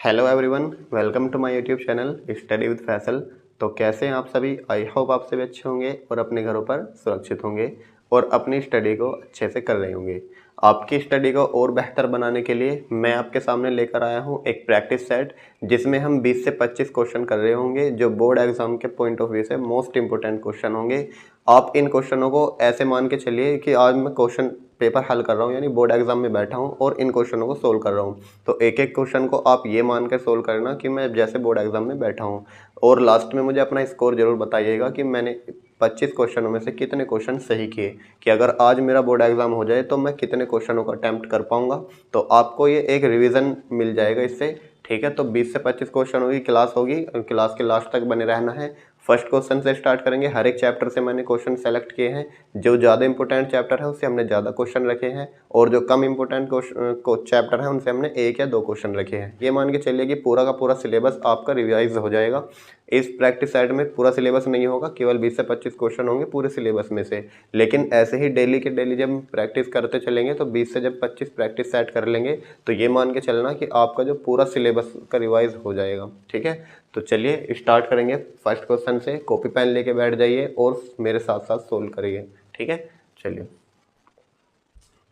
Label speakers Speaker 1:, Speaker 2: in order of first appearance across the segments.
Speaker 1: Hello everyone, welcome to my YouTube channel study with Faisal. तो कैसे हैं आप सभी? आई होप आप सभी अच्छे होंगे और अपने घरों पर सुरक्षित होंगे और अपनी स्टडी को अच्छे से कर रहे होंगे। आपकी स्टडी को और बेहतर बनाने के लिए मैं आपके सामने लेकर आया हूं एक प्रैक्टिस सेट, जिसमें हम 20 से 25 क्वेश्चन कर रहे होंगे जो बोर्ड एग्जाम के पॉइंट ऑफ व्यू से मोस्ट इंपोर्टेंट क्वेश्चन होंगे। आप इन क्वेश्चनों को ऐसे मान के चलिए कि आज मैं क्वेश्चन पेपर हल कर रहा हूँ, यानी बोर्ड एग्जाम में बैठा हूँ और इन क्वेश्चनों को सोल्व कर रहा हूँ। तो एक एक क्वेश्चन को आप ये मान कर सोल्व करना कि मैं जैसे बोर्ड एग्जाम में बैठा हूँ, और लास्ट में मुझे अपना स्कोर जरूर बताइएगा कि मैंने 25 क्वेश्चनों में से कितने क्वेश्चन सही किए, कि अगर आज मेरा बोर्ड एग्जाम हो जाए तो मैं कितने क्वेश्चनों का अटेम्प्ट कर पाऊंगा। तो आपको ये एक रिवीजन मिल जाएगा इससे। ठीक है, तो 20 से 25 क्वेश्चनों की क्लास होगी और क्लास के लास्ट तक बने रहना है। फर्स्ट क्वेश्चन से स्टार्ट करेंगे। हर एक चैप्टर से मैंने क्वेश्चन सेलेक्ट किए हैं। जो ज़्यादा इंपॉर्टेंट चैप्टर है उससे हमने ज़्यादा क्वेश्चन रखे हैं, और जो कम इंपॉर्टेंट चैप्टर है उनसे हमने 1 या 2 क्वेश्चन रखे हैं। ये मान के चलिए कि पूरा का पूरा सिलेबस आपका रिवाइज हो जाएगा। इस प्रैक्टिस सेट में पूरा सिलेबस नहीं होगा, केवल 20 से 25 क्वेश्चन होंगे पूरे सिलेबस में से। लेकिन ऐसे ही डेली के डेली जब प्रैक्टिस करते चलेंगे तो 20 से जब 25 प्रैक्टिस सेट कर लेंगे तो ये मान के चलना कि आपका जो पूरा सिलेबस का रिवाइज हो जाएगा। ठीक है, तो चलिए स्टार्ट करेंगे फर्स्ट क्वेश्चन से। कॉपी पेन लेके बैठ जाइए और मेरे साथ साथ सोल्व करिए। ठीक है, चलिए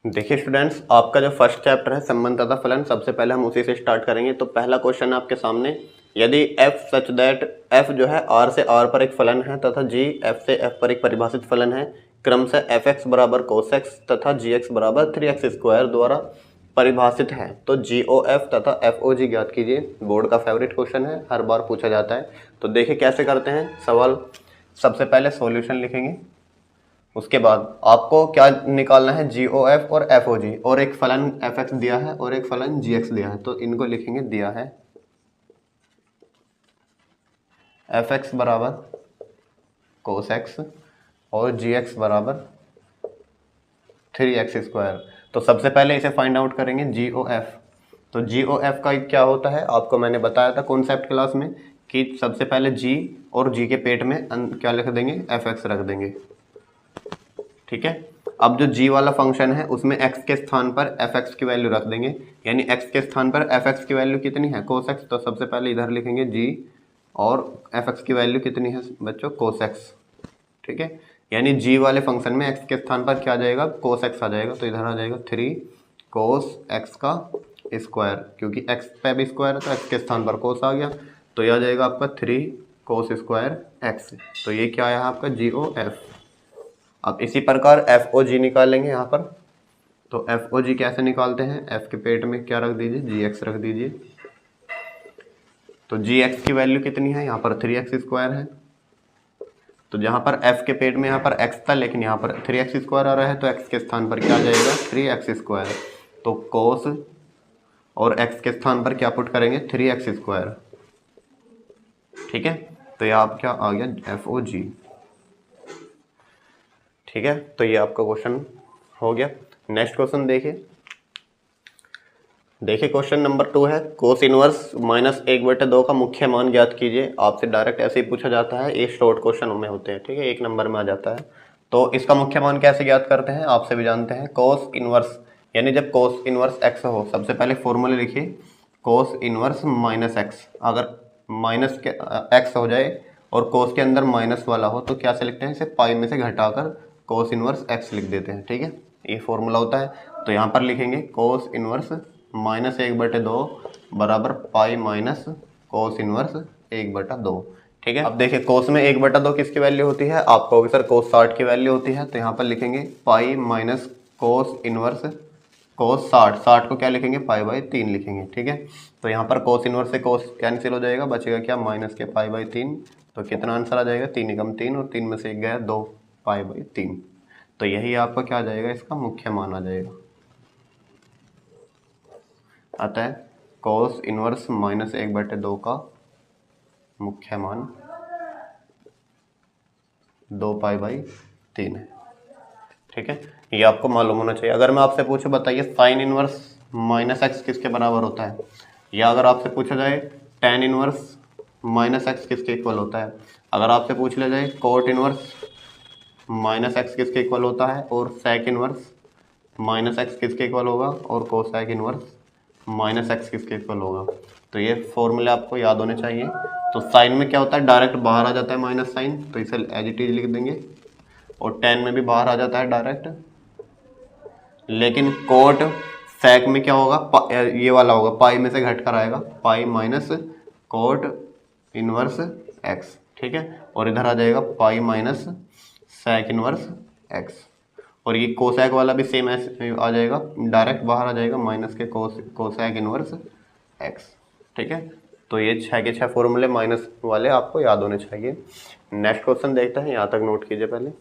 Speaker 1: देखिए स्टूडेंट्स, आपका जो फर्स्ट चैप्टर है संबंध तथा फलन, सबसे पहले हम उसी से स्टार्ट करेंगे। तो पहला क्वेश्चन आपके सामने, यदि f सच दैट f जो है r से r पर एक फलन है तथा g f से f पर एक परिभाषित फलन है, क्रमशः fx बराबर cos x तथा gx बराबर 3x स्क्वायर द्वारा परिभाषित है, तो GOF तथा FOG ज्ञात कीजिए। बोर्ड का फेवरेट क्वेश्चन है, हर बार पूछा जाता है। तो देखिए कैसे करते हैं सवाल। सबसे पहले सॉल्यूशन लिखेंगे, उसके बाद आपको क्या निकालना है, GOF और FOG, और एक फलन fx दिया है और एक फलन gx दिया है। तो इनको लिखेंगे, दिया है fx बराबर cos x और gx बराबर 3x स्क्वायर। तो सबसे पहले इसे फाइंड आउट करेंगे GOF। तो GOF का क्या होता है आपको मैंने बताया था कॉन्सेप्ट क्लास में, कि सबसे पहले G और G के पेट में क्या लिख देंगे, fx रख देंगे। ठीक है, अब जो G वाला फंक्शन है उसमें x के स्थान पर fx की वैल्यू रख देंगे, यानी x के स्थान पर fx की वैल्यू कितनी है, cos x। तो सबसे पहले इधर लिखेंगे G और fx की वैल्यू कितनी है बच्चों, cos x। ठीक है, यानी G वाले फंक्शन में x के स्थान पर क्या आ जाएगा, cos x आ जाएगा। तो इधर आ जाएगा 3 cos x का स्क्वायर, क्योंकि x पे भी स्क्वायर है तो x के स्थान पर cos आ गया। तो यह आ जाएगा आपका 3 cos स्क्वायर x। तो ये क्या आया आपका GOF। अब इसी प्रकार FOG निकालेंगे यहाँ पर। तो FOG कैसे निकालते हैं, f के पेट में क्या रख दीजिए, gx रख दीजिए। तो gx की वैल्यू कितनी है, यहाँ पर 3x स्क्वायर है। तो जहाँ पर f के पेट में यहाँ पर x था, लेकिन यहाँ पर 3x स्क्वायर आ रहा है, तो x के स्थान पर क्या आ जाएगा, 3x स्क्वायर। तो cos और x के स्थान पर क्या पुट करेंगे, 3x स्क्वायर। ठीक है, तो ये आप क्या आ गया, FOG। ठीक है, तो ये आपका क्वेश्चन हो गया। नेक्स्ट क्वेश्चन देखिए क्वेश्चन नंबर 2 है, कोस इनवर्स -1/2 का मुख्य मान ज्ञात कीजिए। आपसे डायरेक्ट ऐसे ही पूछा जाता है, ये शॉर्ट क्वेश्चन में होते हैं। ठीक है, 1 नंबर में आ जाता है। तो इसका मुख्य मान कैसे ज्ञात करते हैं, आप सभी जानते हैं। कोस इनवर्स, यानी जब कोस इनवर्स x हो, सबसे पहले फॉर्मूला लिखिए, कोस इनवर्स -x। अगर माइनस के x हो जाए और कोस के अंदर माइनस वाला हो तो क्या से लिखते हैं, इसे पाई में से घटाकर कोस इनवर्स x लिख देते हैं। ठीक है, ये फॉर्मूला होता है। तो यहाँ पर लिखेंगे कोस इनवर्स -1/2 बराबर पाई माइनस कोस इनवर्स 1/2। ठीक है, अब देखिए कोस में 1/2 किसकी वैल्यू होती है, आप कहोगे सर कोस 60 की वैल्यू होती है। तो यहाँ पर लिखेंगे पाई माइनस कोस इनवर्स कोस 60 को क्या लिखेंगे, पाई/3 लिखेंगे। ठीक है, तो यहाँ पर कोस इनवर्स से कोस कैंसिल हो जाएगा, बचेगा क्या, माइनस के पाई/3। तो कितना आंसर आ जाएगा, 3 एकम 3 और 3 में से 1 गया 2, पाई/3। तो यही आपका क्या आ जाएगा, इसका मुख्य मान आ जाएगा। अतः कोस इनवर्स -1/2 का मुख्य मान 2 पाई/3 है। ठीक है, ये आपको मालूम होना चाहिए। अगर मैं आपसे पूछूं, बताइए साइन इनवर्स -x किसके बराबर होता है, या अगर आपसे पूछा जाए tan इनवर्स -x किसके इक्वल होता है, अगर आपसे पूछ लिया जाए कोट इनवर्स -x किसके इक्वल होता है, और सेक इनवर्स -x किसके इक्वल होगा, और कोसेक इनवर्स माइनस एक्स किसके इक्वल होगा। तो ये फॉर्मूले आपको याद होने चाहिए। तो साइन में क्या होता है, डायरेक्ट बाहर आ जाता है माइनस साइन, तो इसे एज इट इज लिख देंगे। और टेन में भी बाहर आ जाता है डायरेक्ट। लेकिन कोट सेक में क्या होगा, ये वाला होगा, पाई में से घट कर आएगा, pi minus cot inverse x, ठीक है। और इधर आ जाएगा pi minus sec inverse x. और ये कोसेक वाला भी सेम ऐसे आ जाएगा, डायरेक्ट बाहर आ जाएगा माइनस के कोसेक इनवर्स एक्स, ठीक है। तो ये 6 के 6 फॉर्मूले माइनस वाले आपको याद होने चाहिए। नेक्स्ट क्वेश्चन देखते हैं, यहाँ तक नोट कीजिए पहले।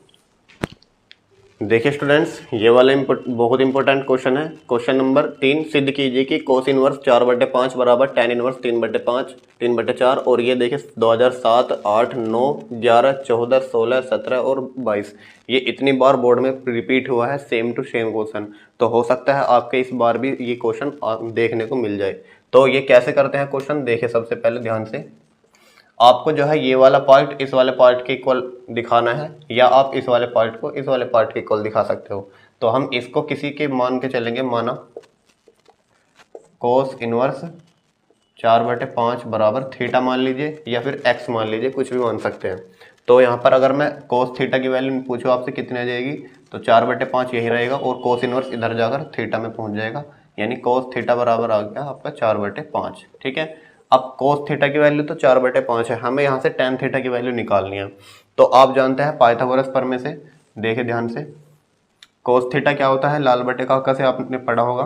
Speaker 1: देखिए स्टूडेंट्स, ये वाला बहुत इंपॉर्टेंट क्वेश्चन है। क्वेश्चन नंबर 3, सिद्ध कीजिए कि कोस इनवर्स 4/5 बराबर टेन इनवर्स 3/5 3/4। और ये देखिए 2007, 8, 9, 11, 14, 16, 17 और 22 ये इतनी बार बोर्ड में रिपीट हुआ है, सेम टू सेम क्वेश्चन। तो हो सकता है आपके इस बार भी ये क्वेश्चन देखने को मिल जाए। तो ये कैसे करते हैं क्वेश्चन, देखिए सबसे पहले ध्यान से। आपको जो है ये वाला पार्ट इस वाले पार्ट के इक्वल दिखाना है, या आप इस वाले पार्ट को इस वाले पार्ट के इक्वल दिखा सकते हो। तो हम इसको किसी के मान के चलेंगे, माना कोस इनवर्स 4/5 बराबर थीटा मान लीजिए, या फिर एक्स मान लीजिए, कुछ भी मान सकते हैं। तो यहाँ पर अगर मैं कोस थीटा की वैल्यू पूछूँ आपसे कितनी आ जाएगी, तो 4/5 यही रहेगा, और कोस इनवर्स इधर जाकर थीटा में पहुँच जाएगा, यानी कोस थीटा बराबर आ गया आपका 4/5, ठीक है। अब कोस थीटा की वैल्यू तो 4/5 है, हमें यहाँ से टेन थीटा की वैल्यू निकालनी है। तो आप जानते हैं पाइथागोरस प्रमेय से, देखे ध्यान से, कोस थीटा क्या होता है, लाल बटे काका से आपने पढ़ा होगा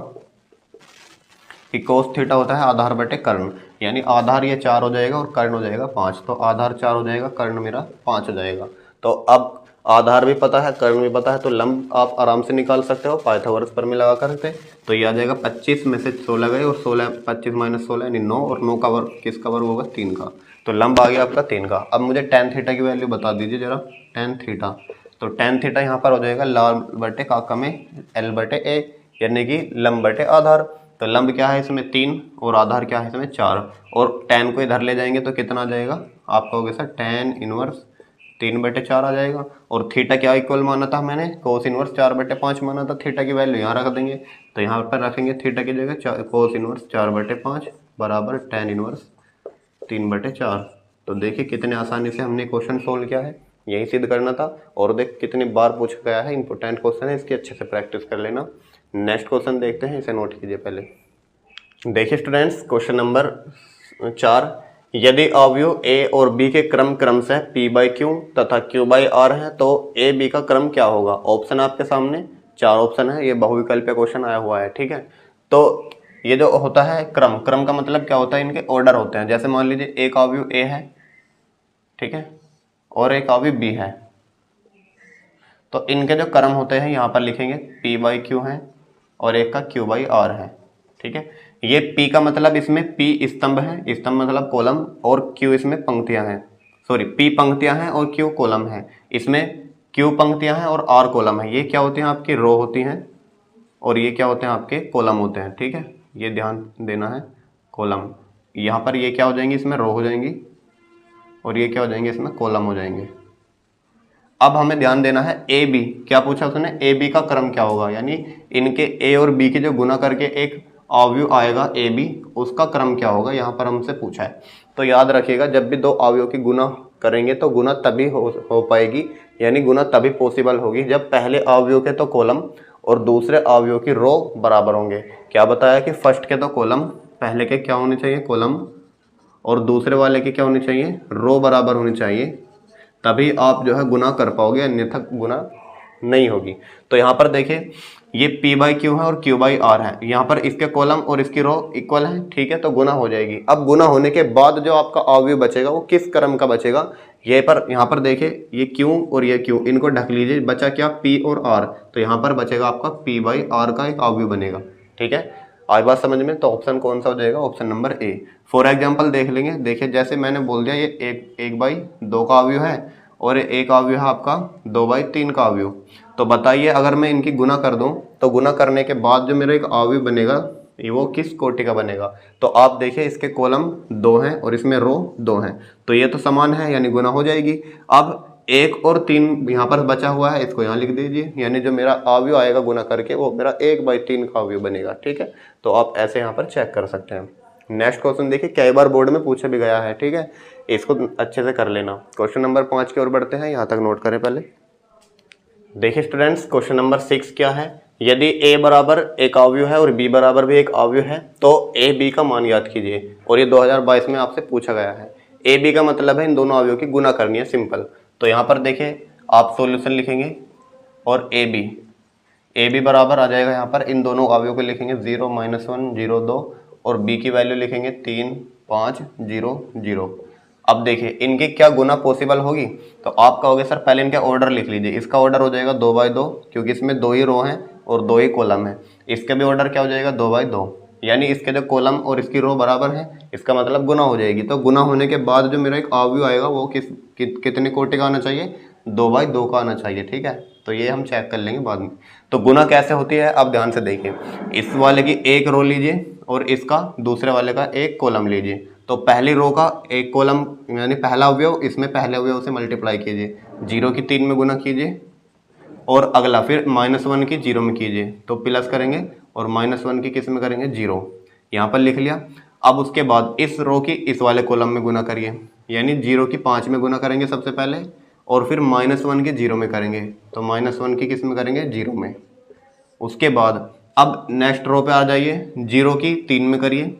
Speaker 1: कि कोस थीटा होता है आधार बटे कर्ण, यानी आधार ये 4 हो जाएगा और कर्ण हो जाएगा 5। तो आधार 4 हो जाएगा, कर्ण मेरा 5 हो जाएगा। तो अब आधार भी पता है, कर्ण भी पता है, तो लंब आप आराम से निकाल सकते हो पाइथागोरस प्रमेय लगा करके। तो ये आ जाएगा 25 में से 16 गए, और 16 25 माइनस 16 यानी 9, और 9 का वर्ग किसका वर्ग होगा, 3 का। तो लंब आ गया आपका 3 का। अब मुझे टेन थीटा की वैल्यू बता दीजिए जरा, टेन थीटा। तो टेन थीटा यहाँ पर हो जाएगा लाल बटे काका में एल बटे ए, यानी कि लंब बटे आधार। तो लंब क्या है इसमें 3, और आधार क्या है इसमें 4, और टेन को इधर ले जाएंगे तो कितना आ जाएगा आपका, हो गया सर टेन इनवर्स 3/4 आ जाएगा। और थीटा क्या इक्वल माना था मैंने, कोस इनवर्स 4/5 माना था, थीटा की वैल्यू यहाँ रख देंगे। तो यहाँ पर रखेंगे थीटा की जगह कोस इनवर्स 4/5 बराबर टेन इनवर्स 3/4। तो देखिए कितने आसानी से हमने क्वेश्चन सोल्व किया है, यही सिद्ध करना था। और देख कितनी बार पूछा गया है, इंपॉर्टेंट क्वेश्चन है, इसकी अच्छे से प्रैक्टिस कर लेना। नेक्स्ट क्वेश्चन देखते हैं, इसे नोट कीजिए पहले। देखिए स्टूडेंट्स, क्वेश्चन नंबर 4, यदि अवयव ए और बी के क्रम क्रमशः p/q तथा q/r है तो ए बी का क्रम क्या होगा। ऑप्शन आपके सामने 4 ऑप्शन है, ये बहुविकल्पीय क्वेश्चन आया हुआ है, ठीक है। तो ये जो होता है क्रम, क्रम का मतलब क्या होता है, इनके ऑर्डर होते हैं। जैसे मान लीजिए एक अवयव ए है, ठीक है, और एक अवयव बी है, तो इनके जो क्रम होते हैं यहाँ पर लिखेंगे p/q है और एक का q/r है, ठीक है। ये P का मतलब इसमें P स्तंभ है, स्तंभ मतलब कॉलम, और Q इसमें पंक्तियां हैं, सॉरी P पंक्तियां हैं और Q कॉलम है। इसमें Q पंक्तियां हैं और R कॉलम है। ये क्या होती हैं आपकी रो होती हैं, और ये क्या होते हैं आपके कॉलम होते हैं, ठीक है। ये ध्यान देना है, कॉलम। यहाँ पर ये क्या हो जाएंगी, इसमें रो हो जाएंगी, और ये क्या हो जाएंगे, इसमें कॉलम हो जाएंगे। अब हमें ध्यान देना है ए बी, क्या पूछा उसने, ए बी का क्रम क्या होगा, यानी इनके ए और बी के जो गुना करके एक अवयव आएगा ए बी, उसका क्रम क्या होगा, यहाँ पर हमसे पूछा है। तो याद रखिएगा, जब भी दो अवयव की गुना करेंगे तो गुना तभी हो पाएगी, यानी गुना तभी पॉसिबल होगी जब पहले अवयव के तो कॉलम और दूसरे अवयव की रो बराबर होंगे। क्या बताया कि फर्स्ट के तो कॉलम, पहले के क्या होने चाहिए कॉलम, और दूसरे वाले के क्या होनी चाहिए, रो बराबर होनी चाहिए, तभी आप जो है गुना कर पाओगे, अन्यथा गुना नहीं होगी। तो यहाँ पर देखिए ये p/q है और q/r है, यहाँ पर इसके कॉलम और इसकी रो इक्वल है, ठीक है, तो गुना हो जाएगी। अब गुना होने के बाद जो आपका अवयव बचेगा वो किस क्रम का बचेगा, ये पर यहाँ पर देखिए ये q और ये q, इनको ढक लीजिए, बचा क्या p और r, तो यहाँ पर बचेगा आपका p/r का एक अवयव बनेगा, ठीक है। आज बात समझ में, तो ऑप्शन कौन सा हो जाएगा, option number A. For example देख लेंगे, देखिए जैसे मैंने बोल दिया ये 1/2 का अवयव है, और एक अवयव है आपका 2/3 का अवयव। तो बताइए अगर मैं इनकी गुना कर दूं, तो गुना करने के बाद जो मेरा एक अवयव बनेगा ये वो किस कोटि का बनेगा। तो आप देखिए इसके कॉलम 2 हैं और इसमें रो 2 हैं, तो ये तो समान है, यानी गुना हो जाएगी। अब 1 और 3 यहाँ पर बचा हुआ है, इसको यहाँ लिख दीजिए, यानी जो मेरा अवयव आएगा गुना करके वो मेरा 1/3 का अवयव बनेगा। ठीक है, तो आप ऐसे यहाँ पर चेक कर सकते हैं। नेक्स्ट क्वेश्चन देखिए, कई बार बोर्ड में पूछा भी गया है। ठीक है, इसको अच्छे से कर लेना। क्वेश्चन नंबर 5 की ओर बढ़ते हैं, यहाँ तक नोट करें पहले। देखिए स्टूडेंट्स, क्वेश्चन नंबर 6 क्या है, यदि a बराबर एक अवयव है और b बराबर भी एक अवयव है तो a b का मान ज्ञात कीजिए। और ये 2022 में आपसे पूछा गया है। a b का मतलब है इन दोनों अवयवों की गुना करनी है, सिंपल। तो यहाँ पर देखिए आप सॉल्यूशन लिखेंगे और a b बराबर आ जाएगा, यहाँ पर इन दोनों अवयवों को लिखेंगे 0 -1 0 2 और b की वैल्यू लिखेंगे 3 5 0 0। अब देखिए इनकी क्या गुना पॉसिबल होगी, तो आप कहोगे सर पहले इनका ऑर्डर लिख लीजिए। इसका ऑर्डर हो जाएगा 2/2, क्योंकि इसमें 2 ही रो हैं और 2 ही कॉलम है। इसका भी ऑर्डर क्या हो जाएगा 2/2, यानी इसके जो कॉलम और इसकी रो बराबर है, इसका मतलब गुना हो जाएगी। तो गुना होने के बाद जो मेरा एक अवयव आएगा वो कितने कोटि का आना चाहिए, 2/2 का आना चाहिए। ठीक है, तो ये हम चेक कर लेंगे बाद में। तो गुना कैसे होती है अब ध्यान से देखिए, इस वाले की एक रो लीजिए और इसका दूसरे वाले का एक कॉलम लीजिए। तो पहली रो का एक कॉलम यानी पहला अवयव इसमें पहले अवयव से मल्टीप्लाई कीजिए, 0 की 3 में गुना कीजिए और अगला फिर -1 की 0 में कीजिए, तो प्लस करेंगे और -1 की किस में करेंगे 0, यहाँ पर लिख लिया। अब उसके बाद इस रो की इस वाले कॉलम में गुना करिए, यानी 0 की 5 में गुना करेंगे सबसे पहले और फिर -1 की 0 में करेंगे, तो -1 की किस में करेंगे 0 में। उसके बाद अब नेक्स्ट रो पे आ जाइए, 0 की 3 में करिए,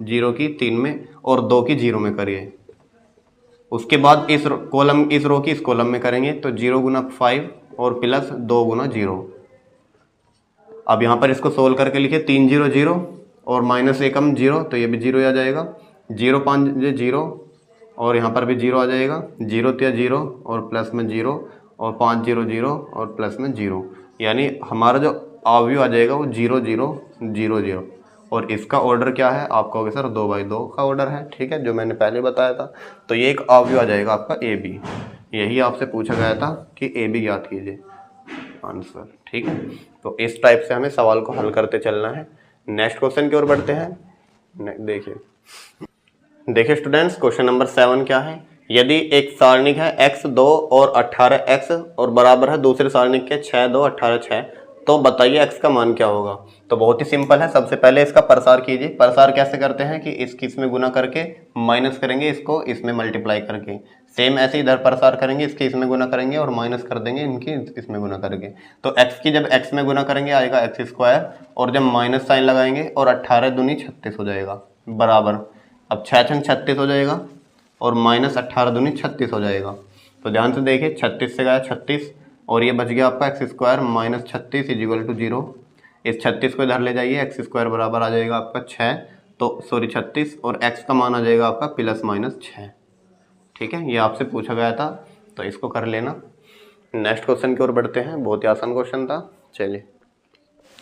Speaker 1: 0 की 3 में और 2 की 0 में करिए। उसके बाद इस रो की इस कॉलम में करेंगे, तो 0 गुना 5 और प्लस 2 गुना 0। अब यहाँ पर इसको सोल्व करके लिखिए 3 0 0 और -1 0, तो ये भी 0 आ जाएगा। 0 5 0 और यहाँ पर भी 0 आ जाएगा। 0 3 0 और प्लस में 0 और 5 0 0 और प्लस में 0, यानी हमारा जो अवयव आ जाएगा वो 0 0 0 0। और इसका ऑर्डर क्या है, आप कहोगे सर 2/2 का ऑर्डर है। ठीक है, जो मैंने पहले बताया था। तो ये एक अवयव आ जाएगा आपका a b, यही आपसे पूछा गया था कि a b याद कीजिए आंसर। ठीक है, तो इस टाइप से हमें सवाल को हल करते चलना है। नेक्स्ट क्वेश्चन की ओर बढ़ते हैं। देखिए स्टूडेंट्स, क्वेश्चन नंबर 7 क्या है, यदि एक सारणिक है x 2 और 18x और बराबर है दूसरे सारणिक के 6 2 18 6, तो बताइए x का मान क्या होगा। तो बहुत ही सिंपल है, सबसे पहले इसका प्रसार कीजिए। प्रसार कैसे करते हैं कि इसमें गुना करके माइनस करेंगे, इसको इसमें मल्टीप्लाई करके। सेम ऐसे इधर प्रसार करेंगे, इसके इसमें गुना करेंगे और माइनस कर देंगे इनकी इसमें गुना करके। तो x की जब x में गुना करेंगे आएगा x², और जब माइनस साइन लगाएंगे और 18 दूनी 36 हो जाएगा बराबर। अब 6 छंग 36 हो जाएगा और -18 दूनी 36 हो जाएगा। तो ध्यान से देखिए, 36 से गया 36 और ये बच गया आपका x² -36 = 0। इस 36 को इधर ले जाइए, x² बराबर आ जाएगा आपका 6, तो सॉरी 36, और x का मान आ जाएगा आपका +-6। ठीक है, ये आपसे पूछा गया था, तो इसको कर लेना। नेक्स्ट क्वेश्चन की ओर बढ़ते हैं, बहुत ही आसान क्वेश्चन था। चलिए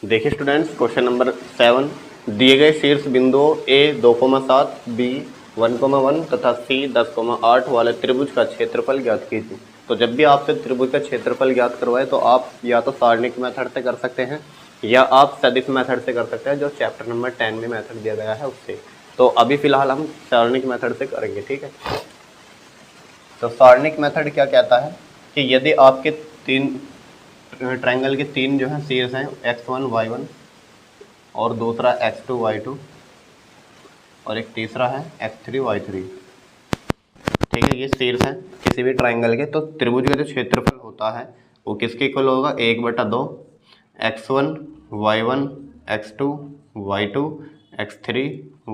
Speaker 1: देखिए स्टूडेंट्स, क्वेश्चन नंबर 7, दिए गए शीर्ष बिंदुओं a 2,7 b 1,1 तथा c 10,8 वाले त्रिभुज का क्षेत्रफल ज्ञात कीजिए। तो जब भी आपसे त्रिभुज का क्षेत्रफल ज्ञात करवाए तो आप या तो सारणिक मेथड से कर सकते हैं या आप सदिश मेथड से कर सकते हैं, जो चैप्टर नंबर 10 में मेथड दिया गया है उससे। तो अभी फिलहाल हम सारणिक मेथड से करेंगे। ठीक है, तो सारणिक मेथड क्या कहता है कि यदि आपके ट्रायंगल के 3 जो है शीर्ष हैं, x1 y1 और दूसरा x2 y2 और एक तीसरा है x3 y3। ठीक है, ये शीर्ष है किसी भी ट्रायंगल के। तो त्रिभुज का जो क्षेत्रफल होता है वो किसके इक्वल होगा, 1/2 x1 y1 x2 y2 x3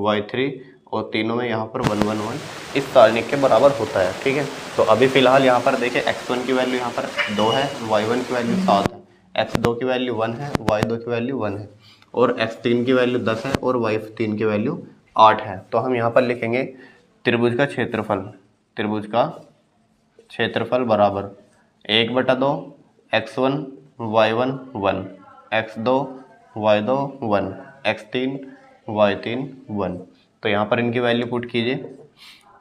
Speaker 1: y3 और तीनों में यहाँ पर 1 1 1 इस सारणिक के बराबर होता है। ठीक है, तो अभी फिलहाल यहाँ पर देखिए x1 की वैल्यू यहाँ पर 2 है, y1 की वैल्यू 7 है, x2 की वैल्यू 1 है, y2 की वैल्यू 1 है और x3 की वैल्यू 10 है और y3 की वैल्यू 8 है। तो हम यहाँ पर लिखेंगे त्रिभुज का क्षेत्रफल बराबर 1/2 x1 y1 1 x2 y2 1 x3 y3 1। तो यहाँ पर इनकी वैल्यू पुट कीजिए,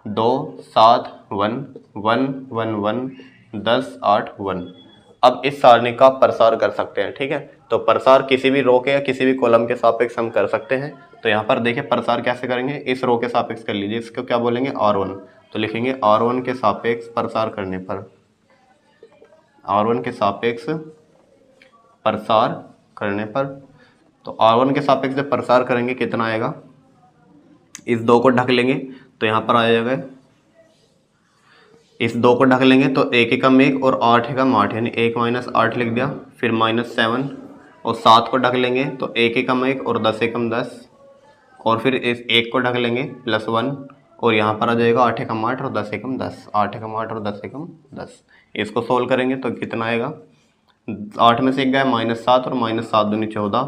Speaker 1: 2 7 1 1 1 1 10 8 1। अब इस सारणी का प्रसार कर सकते हैं। ठीक है, तो प्रसार किसी भी रो के या किसी भी कॉलम के सापेक्ष हम कर सकते हैं। तो यहाँ पर देखिए प्रसार कैसे करेंगे, इस रो के सापेक्ष कर लीजिए, इसको क्या बोलेंगे R1। तो लिखेंगे R1 के सापेक्ष प्रसार करने पर R1 के सापेक्ष प्रसार करने पर, तो R1 के सापेक्ष जब प्रसार करेंगे कितना आएगा, इस 2 को ढक लेंगे तो यहाँ पर आ जाएगा, इस 2 को ढक लेंगे तो 1 एकम 1 और 8 एकम 8, यानी 1 माइनस 8 लिख दिया, फिर -7 और 7 को ढक लेंगे तो 1 एकम 1 और 10 एकम 10, और फिर इस 1 को ढक लेंगे +1 और यहाँ पर आ जाएगा 8 एकम 8 और 10 एकम 10, 8 एकम 8 और 10 एकम 10। इसको सोल्व करेंगे तो कितना आएगा, 8 में से 1 गया -7 और -7 दूनी 14,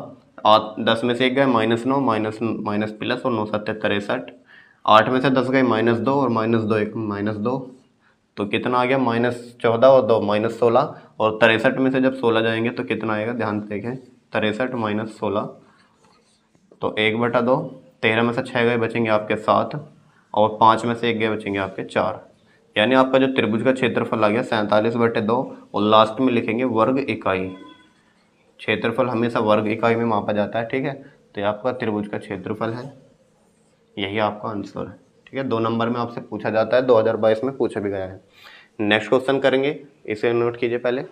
Speaker 1: 10 में से 1 गया -9 माइनस प्लस और 9 7 63, 8 में से 10 गए -2 और -2 एकम -2, तो कितना आ गया -14 और 2 -16, और 63 में से जब 16 जाएंगे तो कितना आएगा, ध्यान से देखें, 63 - 16 तो 1/2, 13 में से 6 गए बचेंगे आपके 7 और 5 में से 1 गए बचेंगे आपके 4, यानी आपका जो त्रिभुज का क्षेत्रफल आ गया 47/2, और लास्ट में लिखेंगे वर्ग इकाई। क्षेत्रफल हमेशा वर्ग इकाई में मापा जाता है, ठीक है, तो ये आपका त्रिभुज का क्षेत्रफल है, यही आपका आंसर है, ठीक है। 2 नंबर में आपसे पूछा जाता है, 2022 में पूछा भी गया है। नेक्स्ट क्वेश्चन करेंगे, इसे नोट कीजिए पहले।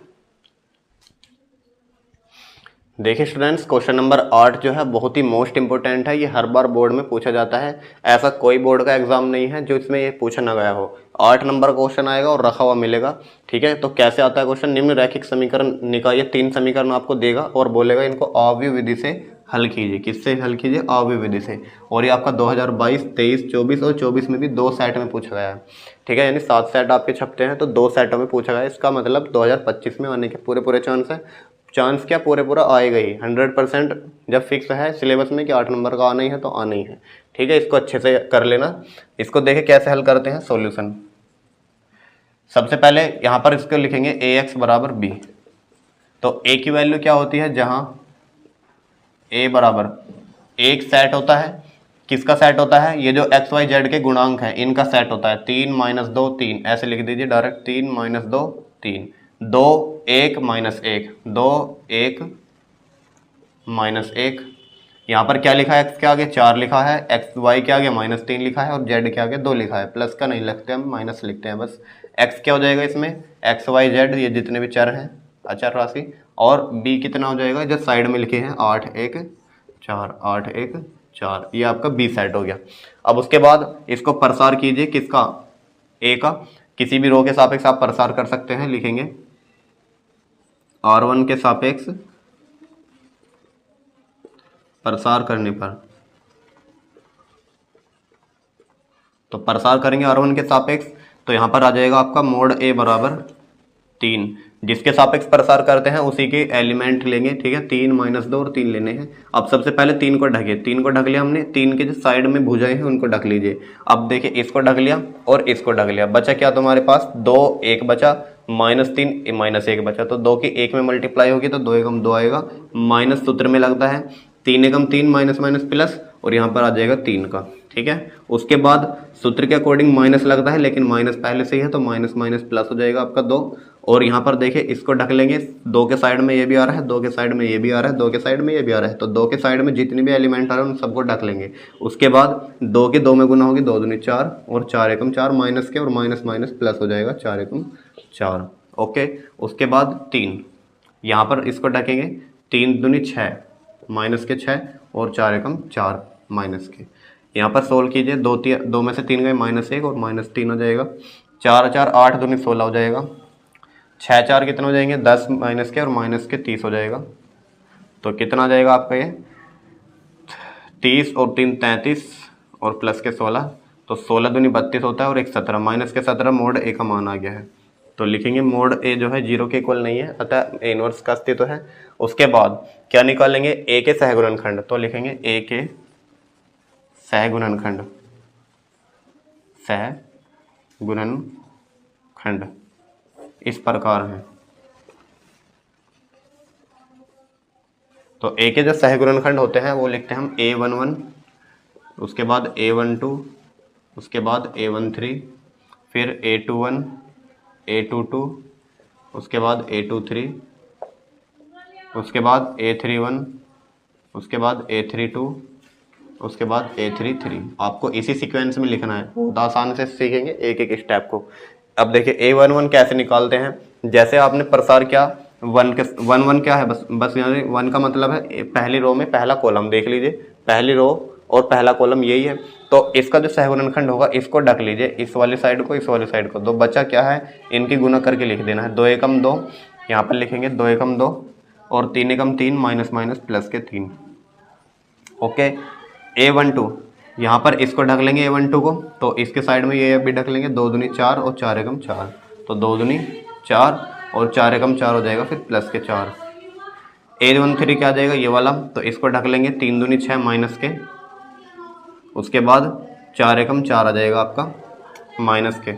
Speaker 1: देखिए स्टूडेंट्स, क्वेश्चन नंबर 8 जो है बहुत ही मोस्ट इंपोर्टेंट है, ये हर बार बोर्ड में पूछा जाता है, ऐसा कोई बोर्ड का एग्जाम नहीं है जो इसमें ये पूछा ना गया हो। 8 नंबर क्वेश्चन आएगा और रखा हुआ मिलेगा, ठीक है। तो कैसे आता है क्वेश्चन, निम्न रैखिक समीकरण निकालिए, 3 समीकरण आपको देगा और बोलेगा इनको अवयवी विधि से हल कीजिए। किससे हल कीजिए, अवयवी विधि से। और ये आपका 2022, 23, 24 और 24 में भी 2 सेट में पूछा गया है, ठीक है, यानी 7 सेट आपके छपते हैं तो 2 सेटों में पूछा गया है। इसका मतलब 2025 में आने के पूरे चांस है। चांस क्या, पूरा आएगा ही, 100% जब फिक्स है सिलेबस में कि 8 नंबर का आना ही है तो आना ही है, ठीक है। इसको अच्छे से कर लेना। इसको देखें कैसे हल करते हैं, सॉल्यूशन। सबसे पहले यहाँ पर इसको लिखेंगे ax बराबर b, तो a की वैल्यू क्या होती है, जहां a बराबर एक सेट होता है, किसका सेट होता है, ये जो x y z के गुणांक है इनका सेट होता है, 3 - 2 3, ऐसे लिख दीजिए डायरेक्ट, 3 - 2 3, 2 1 -1, 2 1 -1, यहाँ पर क्या लिखा है, x के आगे 4 लिखा है, x y के आगे -3 लिखा है और z के आगे 2 लिखा है, प्लस का नहीं लिखते हम, माइनस लिखते हैं बस। x क्या हो जाएगा इसमें, x y z ये जितने भी चर हैं, अचर राशि, और b कितना हो जाएगा, जो साइड में लिखे हैं 8 1 4, 8 1 4, ये आपका b सेट हो गया। अब उसके बाद इसको प्रसार कीजिए, किसका, a का, किसी भी रो के सापेक्ष आप प्रसार कर सकते हैं, लिखेंगे R1 के सापेक्ष प्रसार करने पर, तो प्रसार करेंगे R1 के सापेक्ष, तो यहाँ पर आ जाएगा आपका मोड a बराबर 3, जिसके सापेक्ष प्रसार करते हैं उसी के एलिमेंट लेंगे, ठीक है, 3 - 2 और 3 लेने हैं। अब सबसे पहले 3 को ढके, 3 को ढक लिया हमने, 3 के जो साइड में भुजाएं हैं उनको ढक लीजिए। अब देखिए इसको ढक लिया और इसको ढक लिया, बचा क्या तुम्हारे पास, 2 1 बचा, -3 -1 बचा, तो 2 की 1 में मल्टीप्लाई होगी तो 2 एकम 2 आएगा, माइनस सूत्र में लगता है, 3 एकम 3 माइनस प्लस, और यहाँ पर आ जाएगा 3 का, ठीक है। उसके बाद सूत्र के अकॉर्डिंग माइनस लगता है, लेकिन माइनस पहले से ही है तो माइनस प्लस हो जाएगा आपका 2, और यहाँ पर देखिए इसको ढक लेंगे, 2 के साइड में ये भी आ रहा है, 2 के साइड में ये भी आ रहा है, 2 के साइड में ये भी आ रहा है, तो 2 के साइड में जितनी भी एलिमेंट आ रहे हैं उन सबको ढक लेंगे। उसके बाद 2 के 2 में गुना होगी, 2 दूनी 4 और 4 एकम 4, माइनस के और माइनस प्लस हो जाएगा, 4 एकम 4, ओके। उसके बाद 3, यहाँ पर इसको ढकेंगे, 3 दूनी 6, माइनस के 6 और 4 एकम 4 माइनस के, यहाँ पर सोल्व कीजिए, 2 में से 3 गए -1 और -3 हो जाएगा, 4 4 8 दूनी 16 हो जाएगा, 6 4 कितने हो जाएंगे, 10 माइनस के और माइनस के 30 हो जाएगा, तो कितना आ जाएगा आपका ये 30 और 3 33 और प्लस के 16, तो 16 दूनी 32 होता है और 1 17, माइनस के 17, मोड ए का मान आ गया है, तो लिखेंगे मोड ए जो है 0 के इक्वल नहीं है, अतः ए इनवर्स का अस्तित्व है। उसके बाद क्या निकालेंगे, ए के सहगुणनखंड, तो लिखेंगे ए के सहगुणनखंड, सहगुणनखंड इस प्रकार है, तो ए के जो सहगुणनखंड होते हैं वो लिखते हैं हम A11, उसके बाद A12, उसके बाद A13, फिर A21, A22, उसके बाद A23, उसके बाद A31, उसके बाद A32, उसके बाद A33। आपको इसी सीक्वेंस में लिखना है, बहुत आसान से सीखेंगे एक एक स्टेप को। अब देखिए A11 कैसे निकालते हैं, जैसे आपने प्रसार किया वन के वन वन क्या है, बस यहाँ वन का मतलब है पहली रो में पहला कॉलम देख लीजिए, पहली रो और पहला कॉलम यही है। तो इसका जो सहगुणनखंड होगा इसको ढक लीजिए, इस वाली साइड को इस वाली साइड को। तो बचा क्या है, इनकी गुना करके लिख देना है। 2 एकम 2 यहाँ पर लिखेंगे 2 एकम 2 और 3 एकम 3 माइनस माइनस प्लस के 3। ओके, A12 यहाँ पर इसको ढक लेंगे A12 को, तो इसके साइड में ये भी ढक लेंगे। 2 दूनी 4 और 4 एकम 4, तो 2 दूनी 4 और 4 एकम 4 हो जाएगा, फिर प्लस के 4। A13 क्या आ जाएगा, ये वाला, तो इसको ढक लेंगे। 3 दूनी 6 माइनस के, उसके बाद 4 एकम 4 आ जाएगा आपका माइनस के।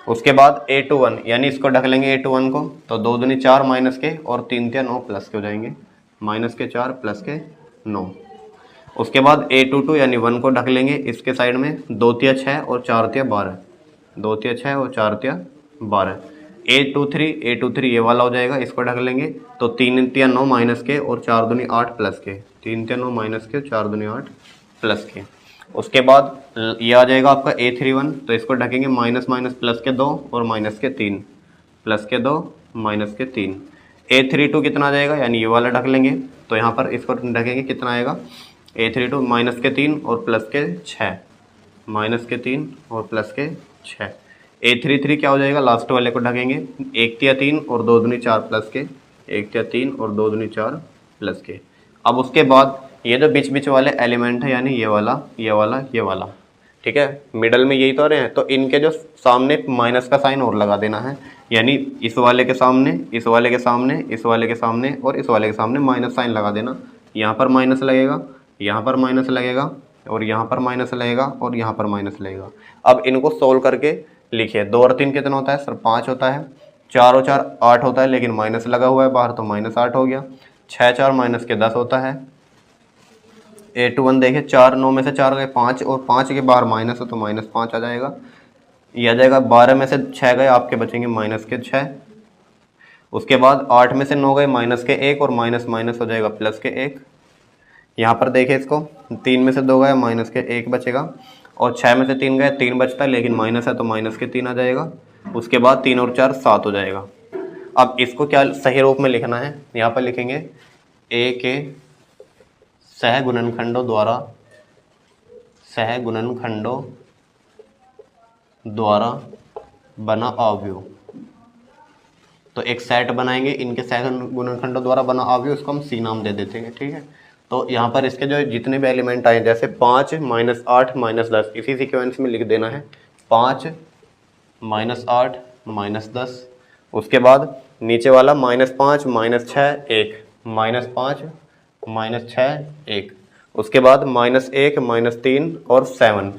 Speaker 1: उसके बाद A21 यानी इसको ढक लेंगे A21 को, तो 2 दूनी 4 माइनस के और 3 तिया 9 प्लस के हो जाएंगे, माइनस के 4 प्लस के 9। उसके बाद A22 यानी 1 को ढक लेंगे इसके साइड में। 2 तिया 6 और 4 तिया 12, 2 तिया 6 और 4 तिया 12। A23 ये वाला हो जाएगा, इसको ढक लेंगे। तो 3 तिया 9 माइनस के और 4 दूनी 8 प्लस के, 3 तिया 9 माइनस के 4 दूनी 8 प्लस के। उसके बाद ये आ जाएगा आपका A31, तो इसको ढकेंगे माइनस माइनस प्लस के 2 और माइनस के 3, प्लस के 2 माइनस के 3। A32 कितना आ जाएगा, यानी ये वाला ढक लेंगे, तो यहाँ पर इसको ढकेंगे, कितना आएगा A32 माइनस के 3 और प्लस के 6, माइनस के 3 और प्लस के 6। A33 क्या हो जाएगा, लास्ट वाले को ढकेंगे। 1 तिया 3 और 2 दूनी 4 प्लस के, 1 तिया 3 और 2 दूनी 4 प्लस के। अब उसके बाद ये जो बीच बीच वाले एलिमेंट है, यानी ये वाला ये वाला ये वाला, ठीक है, मिडल में यही तो आ रहे हैं, तो इनके जो सामने माइनस का साइन और लगा देना है। यानी इस वाले के सामने, इस वाले के सामने, इस वाले के सामने और इस वाले के सामने माइनस साइन लगा देना। यहाँ पर माइनस लगेगा, यहाँ पर माइनस लगेगा और यहाँ पर माइनस लगेगा और यहाँ पर माइनस लगेगा। अब इनको सोल्व करके लिखिए। 2 और 3 कितना होता है सर, 5 होता है। 4 और 4 8 होता है, लेकिन माइनस लगा हुआ है बाहर, तो माइनस 8 हो गया। 6 4 माइनस के 10 होता है। A21 देखिए, 4 9 में से 4 गए 5 और 5 के बाहर माइनस है, तो माइनस 5 आ जाएगा। ये आ जाएगा 12 में से 6 गए, आपके बचेंगे माइनस के 6। उसके बाद 8 में से 9 गए माइनस के 1 और माइनस माइनस हो जाएगा प्लस के 1। यहाँ पर देखिए इसको, 3 में से 2 गए माइनस के 1 बचेगा और 6 में से 3 गए 3 बचता है, लेकिन माइनस है तो माइनस के 3 आ जाएगा। उसके बाद 3 और 4 7 हो जाएगा। अब इसको क्या सही रूप में लिखना है, यहाँ पर लिखेंगे A के सहगुणनखंडों द्वारा बना अवयव। तो एक सेट बनाएंगे इनके सहगुणनखंडों द्वारा बना अवयव, इसको हम C नाम दे देते हैं, ठीक है। तो यहाँ पर इसके जो जितने भी एलिमेंट आए, जैसे 5 माइनस 8 माइनस 10, इसी सीक्वेंस में लिख देना है। 5 माइनस 8 माइनस 10, उसके बाद नीचे वाला -5 -6 1, -5 -6 1, उसके बाद -1 -3 और 7,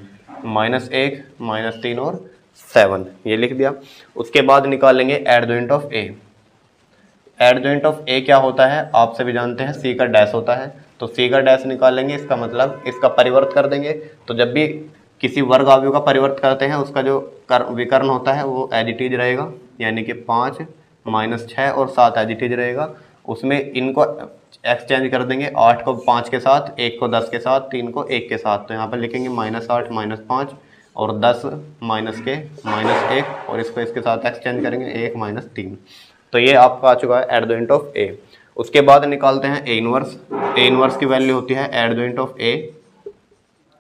Speaker 1: -1 -3 और 7, ये लिख दिया। उसके बाद निकालेंगे adjoint of A। Adjoint of A क्या होता है, आप सभी जानते हैं, C का डैश होता है। तो C का डैश निकालेंगे, इसका मतलब इसका परिवर्त कर देंगे। तो जब भी किसी वर्ग अवयव का परिवर्त करते हैं, उसका जो विकर्ण होता है वो एज इट इज रहेगा, यानी कि 5 -6 और 7 एज इट इज रहेगा। उसमें इनको एक्सचेंज कर देंगे, 8 को 5 के साथ, 1 को 10 के साथ, 3 को 1 के साथ। तो यहाँ पर लिखेंगे -8 -5 और 10 माइनस के -1 और इसको इसके साथ एक्सचेंज करेंगे 1 -3। तो ये आपका आ चुका है एडजॉइंट ऑफ A। उसके बाद निकालते हैं A इनवर्स। A इनवर्स की वैल्यू होती है एडजॉइंट ऑफ A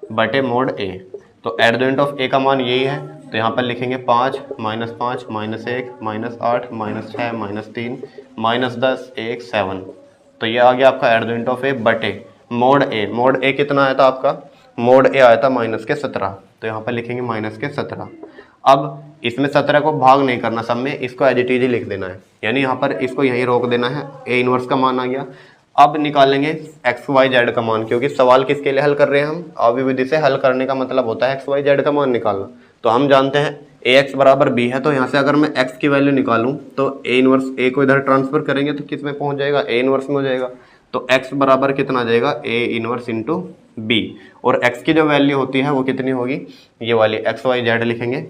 Speaker 1: बटे मोड A। तो एडजॉइंट ऑफ A का मान यही है, तो यहाँ पर लिखेंगे 5 -5 -1 -8 -6 -3 -10 1 7। तो ये आ गया आपका एडजॉइंट ऑफ A बटे मोड A। मोड A कितना आया था आपका, मोड A आया था -17, तो यहाँ पर लिखेंगे -17। अब इसमें 17 को भाग नहीं करना सब में, इसको एज इट इज ही लिख देना है, यानी यहाँ पर इसको यहीं रोक देना है। A इनवर्स का मान आ गया। अब निकालेंगे XYZ का मान, क्योंकि सवाल किसके लिए हल कर रहे हैं हम, अवयव विधि से हल करने का मतलब होता है XYZ का मान निकालना। तो हम जानते हैं AX बराबर B है, तो यहाँ से अगर मैं X की वैल्यू निकालूं तो A इनवर्स A को इधर ट्रांसफर करेंगे तो किस में पहुंच जाएगा, A इनवर्स में हो जाएगा। तो X बराबर कितना आ जाएगा, A इनवर्स इंटू B। और X की जो वैल्यू होती है वो कितनी होगी, ये वाली XYZ लिखेंगे,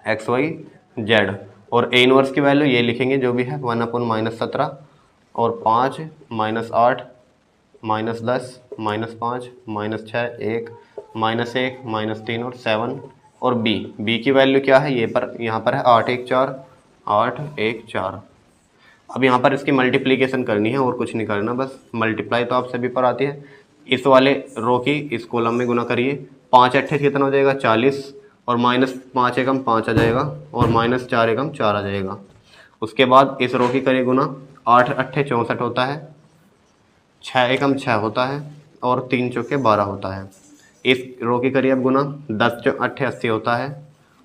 Speaker 1: XYZ। और A इनवर्स की वैल्यू ये लिखेंगे जो भी है 1/-17 और 5 -8 -10 -5 -6 1 -1 -3 और 7 और बी की वैल्यू क्या है, ये पर यहाँ पर है 8 1 4, 8 1 4। अब यहाँ पर इसकी मल्टीप्लिकेशन करनी है और कुछ नहीं करना, बस मल्टीप्लाई तो आप सभी पर आती है। इस वाले रो की इस कॉलम में गुना करिए, 5 अट्ठे कितना हो जाएगा 40, और -5 एकम 5 आ जाएगा, और -4 एकम 4 आ जाएगा। उसके बाद इस रो की करिए गुना, 8 अट्ठे 64 होता है, 6 एकम 6 होता है, और 3 चौके 12 होता है। इस रो की करिए अब गुना, 10 अट्ठे 80 होता है,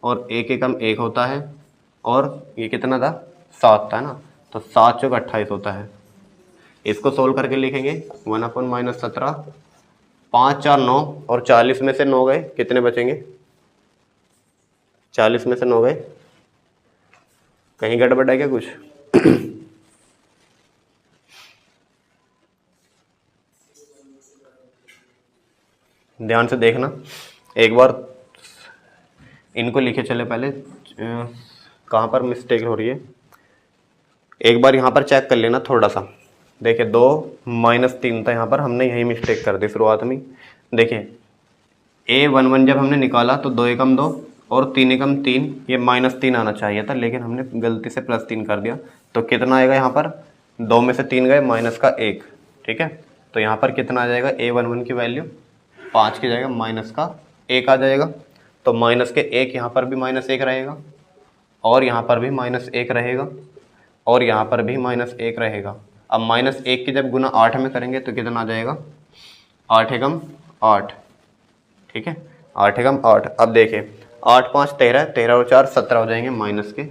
Speaker 1: और 1 एकम 1 होता है, और ये कितना था 7 था ना, तो 7 चौक 28 होता है। इसको सोल्व करके लिखेंगे 1/-17, 5 4 9, और 40 में से 9 गए, कितने बचेंगे, 40 में से 9 गए, कहीं गड़बड़ है क्या कुछ? ध्यान से देखना एक बार, इनको लिखे चले पहले, कहाँ पर मिस्टेक हो रही है एक बार यहाँ पर चेक कर लेना थोड़ा सा। देखिए 2 -3 था, यहाँ पर हमने यही मिस्टेक कर दी शुरुआत में। देखिए A11 जब हमने निकाला तो 2 एकम 2 और 3 एकम 3, ये -3 आना चाहिए था, लेकिन हमने गलती से +3 कर दिया। तो कितना आएगा यहाँ पर, 2 में से 3 गए, -1, ठीक है। तो यहाँ पर कितना आ जाएगा, A11 की वैल्यू 5 की जगह -1 आ जाएगा। तो -1 यहाँ पर भी -1 रहेगा, और यहाँ पर भी -1 रहेगा, और यहाँ पर भी -1 रहेगा। अब -1 की जब गुना 8 में करेंगे तो कितना आ जाएगा, 8 एकम 8, ठीक है, 8 एकम 8। अब देखिए 8 5 13, 13 और 4 17 हो जाएंगे माइनस के।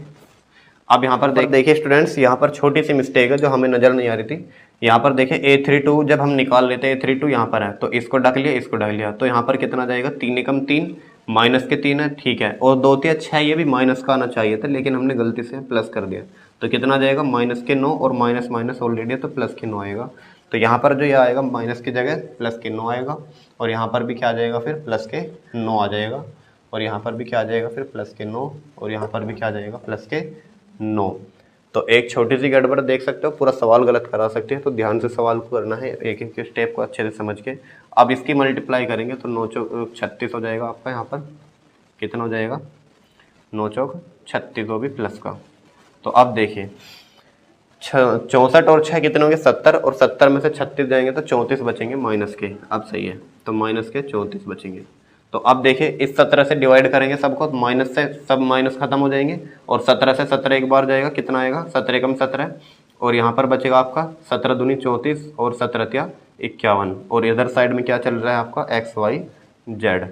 Speaker 1: अब यहाँ पर देखिए स्टूडेंट्स, यहाँ पर छोटी सी मिस्टेक है जो हमें नज़र नहीं आ रही थी। यहाँ पर देखिए A32 जब हम निकाल लेते हैं, A32 यहाँ पर है, तो इसको ढक लिया, इसको ढक लिया, तो यहाँ पर कितना आ जाएगा, 3 एकम 3, माइनस के 3 है, ठीक है, और 2 3 6, ये भी माइनस का आना चाहिए था, लेकिन हमने गलती से प्लस कर दिया। तो कितना आ जाएगा, माइनस के 9, और माइनस माइनस ऑलरेडी है तो प्लस के 9 आएगा। तो यहाँ पर जो ये आएगा माइनस की जगह प्लस के 9 आएगा, और यहाँ पर भी क्या आ जाएगा, फिर प्लस के 9 आ जाएगा, और यहाँ पर भी क्या आ जाएगा, फिर प्लस के 9, और यहाँ पर भी क्या आ जाएगा, प्लस के 9। तो एक छोटी सी गड़बड़ देख सकते हो, पूरा सवाल गलत करा सकते हैं, तो ध्यान से सवाल को करना है, एक एक स्टेप को अच्छे से समझ के। अब इसकी मल्टीप्लाई करेंगे तो 9 चौक 36 हो जाएगा आपका, यहाँ पर कितना हो जाएगा, 9 चौक 36, वो भी प्लस का। तो अब देखिए 64 और 6 कितने होंगे, 70, और 70 में से 36 जाएंगे तो 34 बचेंगे माइनस के। अब सही है, तो माइनस के 34 बचेंगे। तो अब देखिए इस 17 से डिवाइड करेंगे सबको, तो माइनस से सब माइनस खत्म हो जाएंगे, और 17 से 17 एक बार जाएगा, कितना आएगा, 17 एकम 17, और यहाँ पर बचेगा आपका 17 दूनी 34, और 17 तिया 51, और इधर साइड में क्या चल रहा है आपका, एक्स वाई जेड।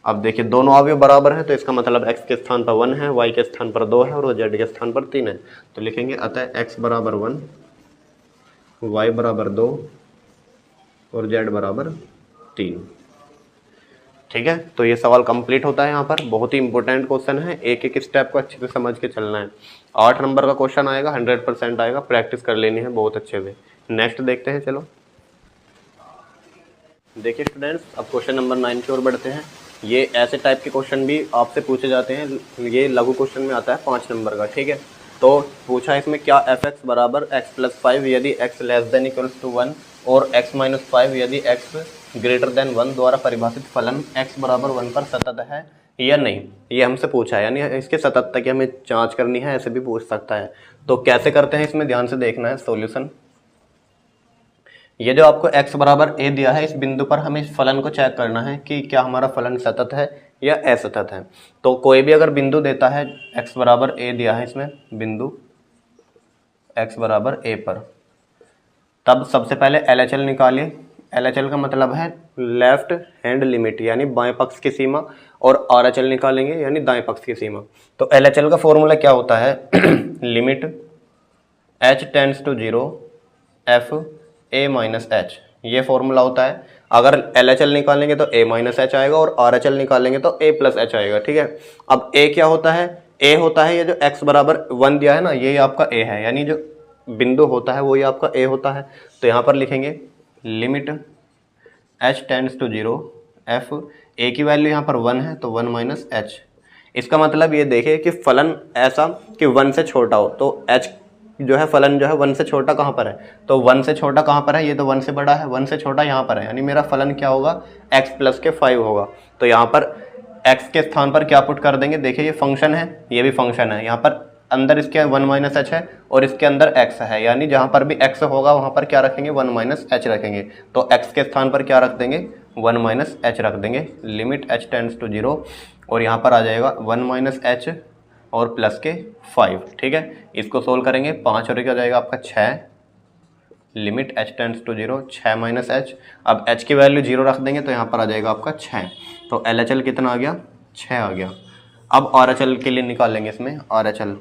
Speaker 1: अब देखिए दोनों अवयव बराबर हैं, तो इसका मतलब x के स्थान पर 1 है, y के स्थान पर 2 है, और z के स्थान पर 3 है। तो लिखेंगे अतः x बराबर 1, y बराबर 2, और z बराबर 3। ठीक है, तो ये सवाल कंप्लीट होता है। यहाँ पर बहुत ही इंपॉर्टेंट क्वेश्चन है, एक एक स्टेप को अच्छे से समझ के चलना है। 8 नंबर का क्वेश्चन आएगा, 100% आएगा, प्रैक्टिस कर लेनी है बहुत अच्छे से। नेक्स्ट देखते हैं, चलो देखिए स्टूडेंट्स, अब क्वेश्चन नंबर 9 की ओर बढ़ते हैं। ये ऐसे टाइप के क्वेश्चन भी आपसे पूछे जाते हैं, ये लघु क्वेश्चन में आता है 5 नंबर का, ठीक है। तो पूछा इसमें क्या f(x) बराबर x+5 यदि x < 1 और x - 5 यदि x > 1 द्वारा परिभाषित फलन x बराबर 1 पर सतत है या नहीं, ये हमसे पूछा है, यानी इसके सततता की हमें जांच करनी है, ऐसे भी पूछ सकता है। तो कैसे करते हैं, इसमें ध्यान से देखना है सॉल्यूशन। ये जो आपको x बराबर a दिया है, इस बिंदु पर हमें इस फलन को चेक करना है कि क्या हमारा फलन सतत है या असतत है। तो कोई भी अगर बिंदु देता है, x बराबर a दिया है, इसमें बिंदु x बराबर a पर, तब सबसे पहले LHL निकालिए। LHL का मतलब है लेफ्ट हैंड लिमिट, यानी बाएं पक्ष की सीमा, और RHL निकालेंगे यानी दाएं पक्ष की सीमा। तो LHL का फॉर्मूला क्या होता है, limit h tends to 0 f a - h, ये फॉर्मूला होता है। अगर LHL निकालेंगे तो a - h आएगा, और RHL निकालेंगे तो a + h आएगा, ठीक है। अब a क्या होता है, a होता है ये जो x बराबर 1 दिया है ना, ये आपका a है, यानी जो बिंदु होता है वो ये आपका a होता है। तो यहाँ पर लिखेंगे limit h tends to 0 f, a की वैल्यू यहाँ पर 1 है, तो 1 - h। इसका मतलब ये देखिए कि फलन ऐसा कि 1 से छोटा हो, तो h जो है फलन जो है 1 से छोटा कहाँ पर है, तो 1 से छोटा कहाँ पर है, ये तो 1 से बड़ा है, 1 से छोटा यहाँ पर है, यानी मेरा फलन क्या होगा, x + 5 होगा। तो यहाँ पर x के स्थान पर क्या पुट कर देंगे, देखिए ये फंक्शन है, ये भी फंक्शन है, यहाँ पर अंदर इसके 1 माइनस एच है और इसके अंदर x है, यानी जहाँ पर भी x होगा वहाँ पर क्या रखेंगे, 1 माइनस एच रखेंगे। तो x के स्थान पर क्या रख देंगे, 1 माइनस एच रख देंगे। लिमिट h टेंड्स टू 0 और यहाँ पर आ जाएगा 1 माइनस एच और प्लस के 5। ठीक है, इसको सोल्व करेंगे, 5 और क्या जाएगा आपका 6। Limit h tends to 0, 6 minus h. अब h की वैल्यू 0 रख देंगे तो यहाँ पर आ जाएगा आपका 6। तो LHL कितना आ गया, 6 आ गया। अब RHL के लिए निकालेंगे इसमें RHL।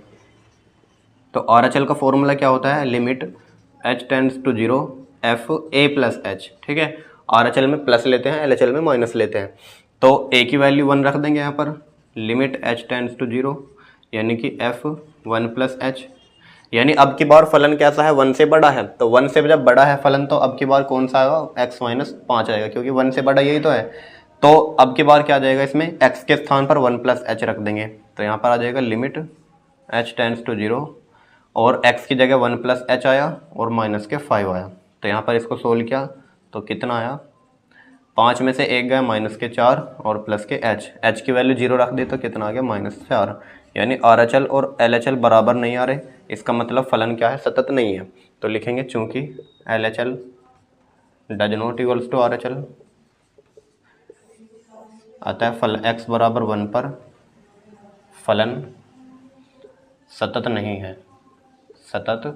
Speaker 1: तो RHL का फॉर्मूला क्या होता है, limit h tends to 0 f a plus h. ठीक है, RHL में प्लस लेते हैं, LHL में माइनस लेते हैं। तो a की वैल्यू 1 रख देंगे यहाँ पर, लिमिट h टेंड्स टू 0 यानी कि f 1 प्लस एच। यानी अब की बार फलन कैसा है, 1 से बड़ा है, तो 1 से जब बड़ा है फलन तो अब की बार कौन सा आएगा, x माइनस 5 आएगा, क्योंकि 1 से बड़ा यही तो है। तो अब की बार क्या आ जाएगा, इसमें x के स्थान पर 1 प्लस एच रख देंगे, तो यहाँ पर आ जाएगा लिमिट h टेंड्स टू 0 और x की जगह 1 प्लस एच आया और माइनस के 5 आया। तो यहाँ पर इसको सोल्व किया तो कितना आया, 5 में से 1 गया माइनस के 4 और प्लस के h की वैल्यू 0 रख दे तो कितना आ गया, -4। यानी RHL और LHL बराबर नहीं आ रहे, इसका मतलब फलन क्या है, सतत नहीं है। तो लिखेंगे चूंकि LHL does not equals to RHL, अतः फल x बराबर 1 पर फलन सतत नहीं है, सतत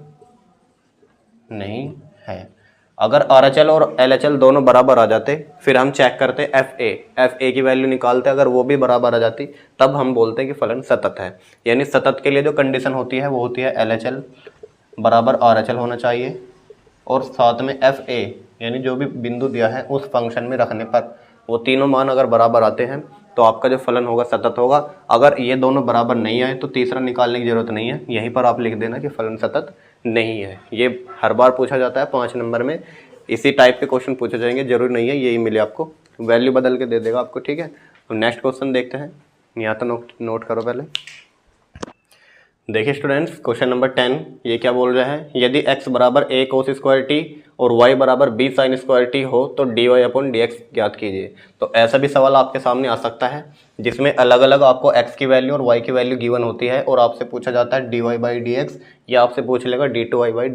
Speaker 1: नहीं है। अगर RHL और LHL दोनों बराबर आ जाते फिर हम चेक करते FA की वैल्यू निकालते, अगर वो भी बराबर आ जाती तब हम बोलते हैं कि फलन सतत है। यानी सतत के लिए जो कंडीशन होती है वो होती है LHL बराबर RHL होना चाहिए और साथ में FA यानी जो भी बिंदु दिया है उस फंक्शन में रखने पर वो तीनों मान अगर बराबर आते हैं तो आपका जो फलन होगा सतत होगा। अगर ये दोनों बराबर नहीं आए तो तीसरा निकालने की जरूरत नहीं है, यहीं पर आप लिख देना कि फलन सतत नहीं है। ये हर बार पूछा जाता है 5 नंबर में, इसी टाइप के क्वेश्चन पूछे जाएंगे, जरूरी नहीं है यही मिले आपको, वैल्यू बदल के दे देगा आपको। ठीक है, तो नेक्स्ट क्वेश्चन देखते हैं, यहाँ तो नोट करो पहले। देखिए स्टूडेंट्स, क्वेश्चन नंबर 10 ये क्या बोल रहा है, यदि x बराबर a कोस स्क्वायर टी और y बराबर b साइन स्क्वायर टी हो तो dy अपॉन dx ज्ञात कीजिए। तो ऐसा भी सवाल आपके सामने आ सकता है जिसमें अलग अलग आपको x की वैल्यू और y की वैल्यू गिवन होती है और आपसे पूछा जाता है dy बाई dx या आपसे पूछ लेगा d2y बाई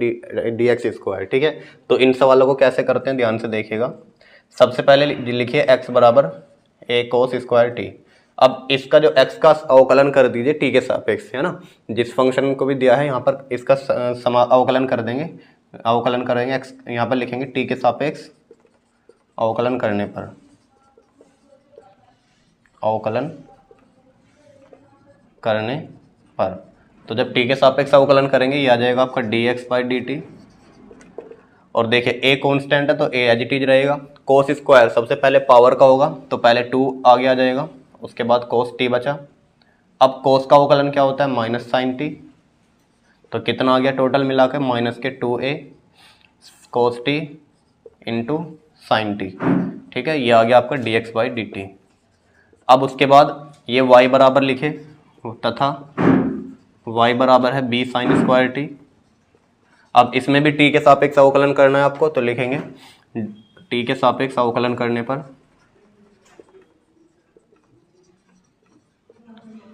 Speaker 1: dx स्क्वायर। ठीक है, तो इन सवालों को कैसे करते हैं ध्यान से देखिएगा। सबसे पहले लिखिए x बराबर a कोस स्क्वायर टी। अब इसका जो x का अवकलन कर दीजिए t के सापेक्ष, है ना, जिस फंक्शन को भी दिया है यहाँ पर इसका अवकलन कर देंगे, अवकलन करेंगे x, यहाँ पर लिखेंगे t के सापेक्ष अवकलन करने पर, अवकलन करने पर। तो जब t के सापेक्ष अवकलन करेंगे ये आ जाएगा आपका dx बाई dt। और देखिए a कांस्टेंट है तो a एज इट इज रहेगा। कोस स्क्वायर सबसे पहले पावर का होगा तो पहले 2 आगे आ जाएगा, उसके बाद कोस टी बचा। अब कोस का अवकलन क्या होता है, माइनस साइन टी, तो कितना आ गया टोटल मिला के माइनस के 2a cos t into sine T. ठीक है, ये आ गया आपका dx बाई dt। अब उसके बाद ये y बराबर लिखे तथा y बराबर है b साइन स्क्वायर टी। अब इसमें भी t के सापेक्ष अवकलन करना है आपको, तो लिखेंगे t के सापेक्ष अवकलन करने पर,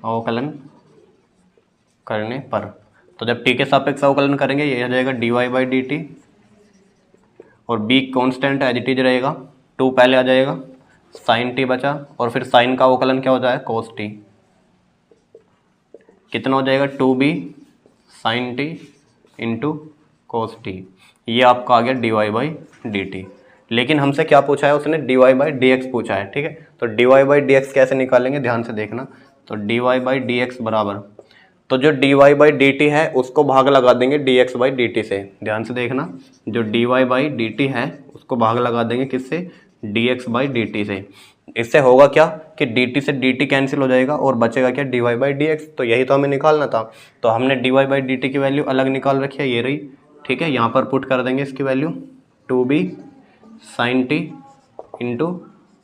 Speaker 1: अवकलन करने पर, तो जब t के सापेक्ष अवकलन करेंगे ये आ जाएगा dy बाई dt और b constant as it is रहेगा, 2 पहले आ जाएगा, साइन t बचा और फिर साइन का अवकलन क्या होता है कोस t, कितना हो जाएगा 2b sine t into cos t। ये आपका आ गया dy बाई dt। लेकिन हमसे क्या पूछा है उसने, dy बाई dx पूछा है। ठीक है, तो dy बाई dx कैसे निकालेंगे ध्यान से देखना। तो dy बाई dx बराबर, तो जो dy बाई dt है उसको भाग लगा देंगे dx बाई dt से। ध्यान से देखना, जो dy बाई dt है उसको भाग लगा देंगे किससे, dx बाई dt से। इससे होगा क्या कि dt से dt कैंसिल हो जाएगा और बचेगा क्या, dy बाई dx। तो यही तो हमें निकालना था, तो हमने dy बाई dt की वैल्यू अलग निकाल रखी है, ये रही। ठीक है, यहाँ पर पुट कर देंगे इसकी value 2b sine t into